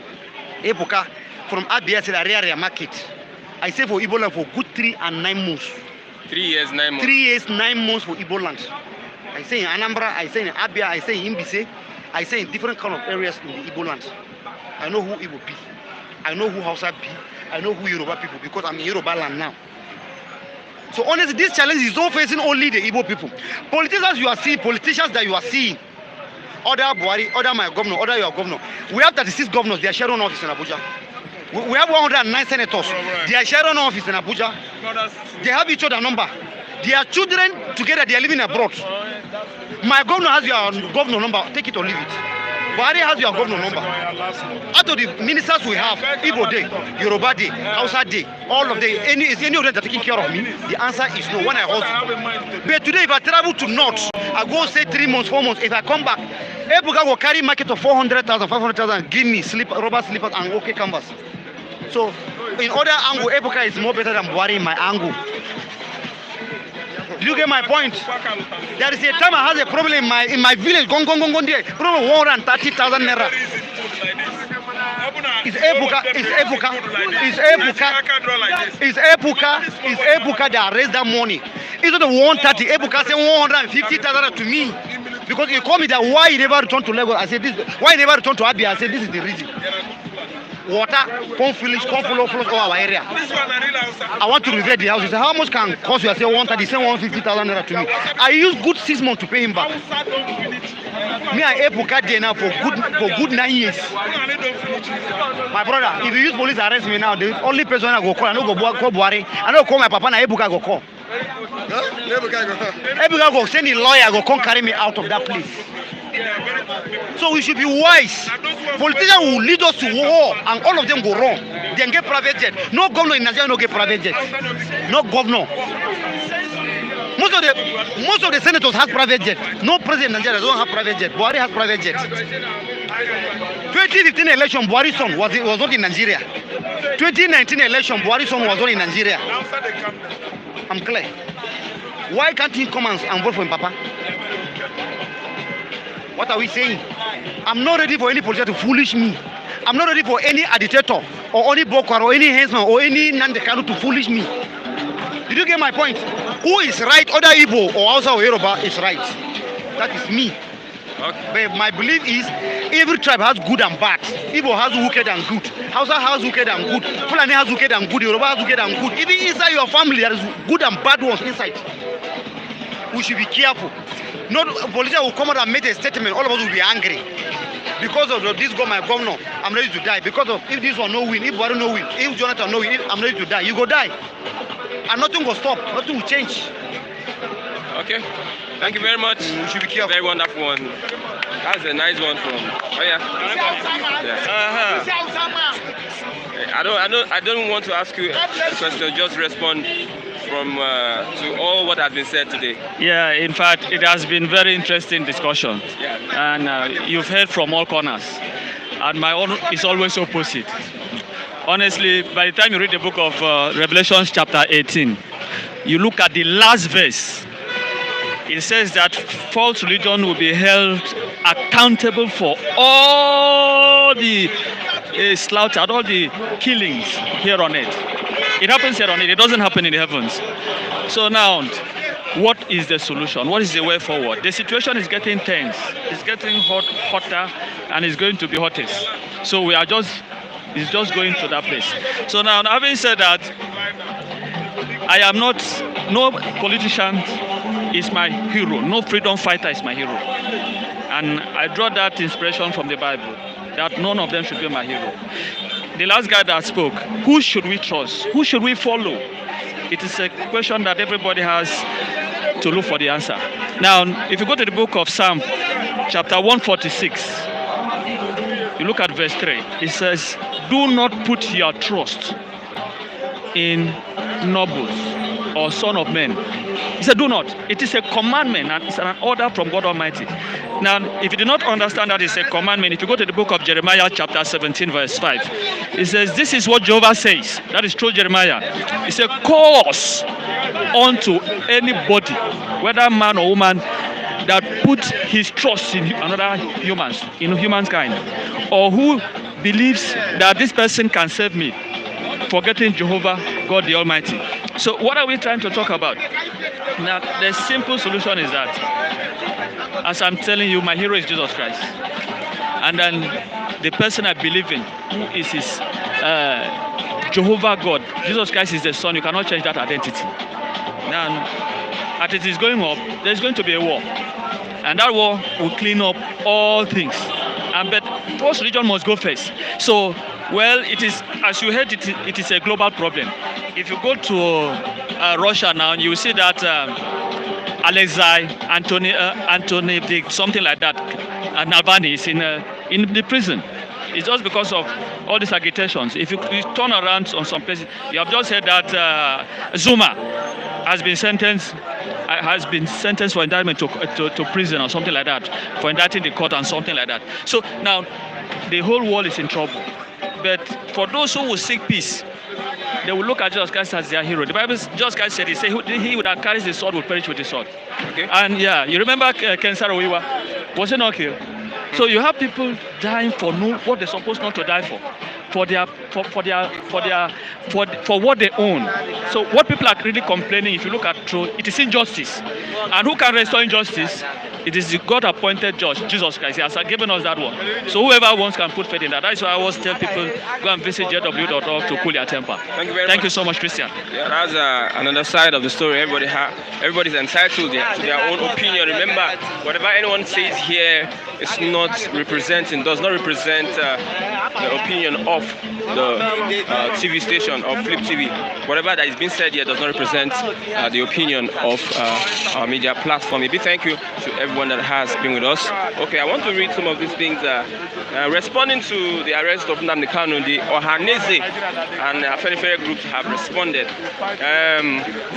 [SPEAKER 9] Ebuka, from Abia to the area market. I say for Igbo land for good 3 and 9 months.
[SPEAKER 1] 3 years, 9 months.
[SPEAKER 9] 3 years, 9 months for Igbo land. I say in Anambra, I say in Abia, I say in Imbise, I say in different kind of areas in the Igbo land. I know who Igbo be. I know who Hausa be. I know who Yoruba people because I'm in Yoruba land now. So honestly, this challenge is not facing only the Igbo people. Politicians that you are seeing, other Buhari, other my governor, other your governor. We have 36 governors, they are sharing an office in Abuja. We have 109 senators, they are sharing an office in Abuja. They have each other number. Their children together, they are living abroad. My governor has your governor number, take it or leave it. Buhari has your governor number. Out of the ministers we have, Igbo Day, Yoruba Day, Hausa Day, all of them, is any of them that taking care of me? The answer is no. When I hustle. But today, if I travel to North, I go say 3 months, 4 months. If I come back, Ebuka will carry market of 400,000, 500,000, give me rubber slippers and okay canvas. So, in other angle, Ebuka is more better than Buhari in my angle. Do you get my point? There is a time I had a problem in my village. Gong there. Problem 130,000 naira. Is Ebuka that raised that money? It's not the 130. Ebuka said 150,000 to me. Because he called me that why he never returned to Lagos. I said this. Why he never returned to Abia? I said this is the reason. Water, come village, come flow all our area. I want to renovate the house. He said, how much can cost you? I said 130. He said 150,000 naira to me. I used good 6 months to pay him back. Me and Ebuka there now for good 9 years. My brother, if you use police arrest me now, the only person I go call, I don't go call Buhari. I don't call my papa, and Ebuka go call. Ebuka go send the lawyer, go come carry me out of that place. So we should be wise. Politicians will lead us to war and all of them go wrong. Then get private jet. No governor in Nigeria no get private jet. No governor. Most of the senators have private jet. No president in Nigeria don't have private jet. Buhari has private jet. 2015 election, Buhari's son was not in Nigeria. 2019 election, Buhari's son was not in Nigeria. I'm clear. Why can't he come and vote for him, Papa? What are we saying? I'm not ready for any politician to foolish me. I'm not ready for any agitator or any Bokar or any henchman or any Nnamdi Kanu to foolish me. Did you get my point? Who is right? Other Igbo or Hausa or Yoruba is right. That is me. Okay. But my belief is every tribe has good and bad. Igbo has wicked and good. Hausa has wicked and good. Fulani has wicked and good. Yoruba has wicked and good. Even inside your family, there is good and bad ones inside. We should be careful. Not politicians will come out and make a statement. All of us will be angry because of this guy, my governor. I'm ready to die because of if this one no win, if Buhari no win, if Jonathan no win, I'm ready to die. You go die, and nothing will stop. Nothing will change.
[SPEAKER 1] Okay. Thank you very much.
[SPEAKER 9] We should be careful.
[SPEAKER 1] Very wonderful one. That's a nice one from. Oh yeah. I don't want to ask you a question. Just respond from to all what has been said today.
[SPEAKER 6] Yeah, in fact, it has been very interesting discussion.
[SPEAKER 1] Yeah.
[SPEAKER 6] And you've heard from all corners. And my own is always opposite. Honestly, by the time you read the book of Revelation chapter 18, you look at the last verse. It says that false religion will be held accountable for all the slaughter, all the killings here on earth. It happens here on earth. It doesn't happen in the heavens. So now, what is the solution? What is the way forward? The situation is getting tense. It's getting hotter, and it's going to be hottest. So we are just is just going to that place. So now, having said that, I am not, no politician is my hero, no freedom fighter is my hero. And I draw that inspiration from the Bible, that none of them should be my hero. The last guy that spoke, who should we trust? Who should we follow? It is a question that everybody has to look for the answer. Now, if you go to the book of Psalm, chapter 146, you look at verse 3, it says, do not put your trust in nobles or son of men. He said, do not. It is a commandment and it's an order from God Almighty. Now, if you do not understand that it's a commandment, if you go to the book of Jeremiah chapter 17 verse 5, it says, this is what Jehovah says. That is through Jeremiah. It's a cause unto anybody, whether man or woman, that put his trust in another humans, in humankind, or who believes that this person can save me, forgetting Jehovah, God the Almighty. So what are we trying to talk about? Now, the simple solution is that, as I'm telling you, my hero is Jesus Christ. And then the person I believe in, who is his Jehovah God. Jesus Christ is the Son. You cannot change that identity. Now, as it is going up, there's going to be a war. And that war will clean up all things. But first religion must go first. So, well, it is, as you heard, it is a global problem. If you go to Russia now, you will see that Alexei, Nnamdi, something like that, and Navalny is in the prison. It's just because of all these agitations. If you turn around on some places, you have just heard that Zuma has been sentenced for indictment to prison or something like that, for indicting the court and something like that. So now the whole world is in trouble. But for those who will seek peace, they will look at Jesus Christ as their hero. The Bible, Jesus Christ said, he that carries the sword will perish with the sword. Okay. And yeah, you remember Ken Saro-Wiwa? Was he not killed? So you have people dying for what they're supposed not to die for what they own. So what people are really complaining, if you look at true, it is injustice. And who can restore injustice? It is the God-appointed judge, Jesus Christ. He has given us that one. So whoever wants can put faith in that. That's why I always tell people, go and visit jw.org to cool your temper.
[SPEAKER 1] Thank you very much.
[SPEAKER 6] Thank you so much, Christian.
[SPEAKER 1] Yeah, that's another side of the story. Everybody's entitled to their own opinion. Remember, whatever anyone says here is does not represent the opinion of the TV station of Flip TV. Whatever that is being said here does not represent the opinion of our media platform. A big thank you to everyone that has been with us. Okay, I want to read some of these things. Responding to the arrest of Nnamdi Kanu, the Ohaneze and Afenifere groups have responded.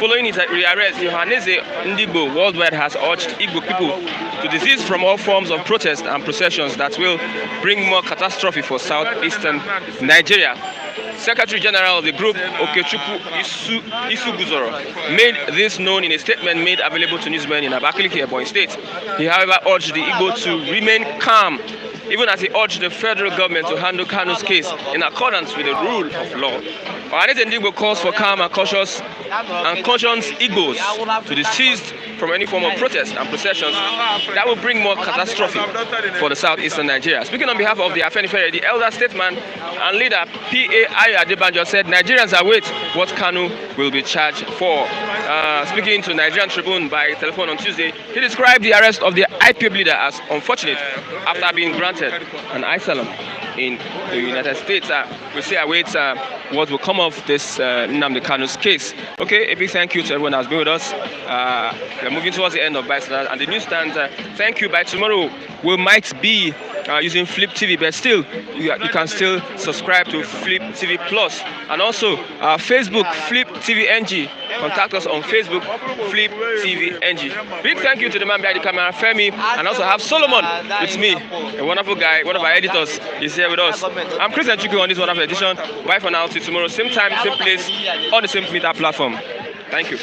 [SPEAKER 1] Following his rearrest, the Ohaneze Ndigbo worldwide has urged Igbo people to desist from all forms of protest and processions that will bring more catastrophe for southeastern Nigeria. Secretary General of the group, Okechukwu Isuguzoro, made this known in a statement made available to newsmen in Abakaliki, Ebonyi State. He, however, urged the Igbo to remain calm, even as he urged the federal government to handle Kanu'S case in accordance with the rule of law. Ohaneze Ndigbo calls for calm and cautions Igbos to desist from any form of protest and processions that will bring more catastrophe for the southeastern Nigeria. Speaking on behalf of the Afenifere, the elder statesman and leader P.A. Ayo Adebanjo said Nigerians await what Kanu will be charged for. Speaking to Nigerian Tribune by telephone on Tuesday, he described the arrest of the IPOB leader as unfortunate after being granted an asylum in the United States. We say await what will come of this Nnamdi Kanu's case. Okay, a big thank you to everyone that's been with us. We're moving towards the end of Bystander and the newsstand. Thank you. By tomorrow, we might be using Flip TV, but still, you can still subscribe to Flip TV Plus. And also, Facebook, Flip TV NG. Contact us on Facebook, Flip TV NG. Big thank you to the man behind the camera, Femi, and also have Solomon with me, a wonderful guy, one of our editors is here with us. I'm Christian Chukwu on this wonderful edition. Bye for now, till tomorrow, same time, same place, on the same media platform. Thank you.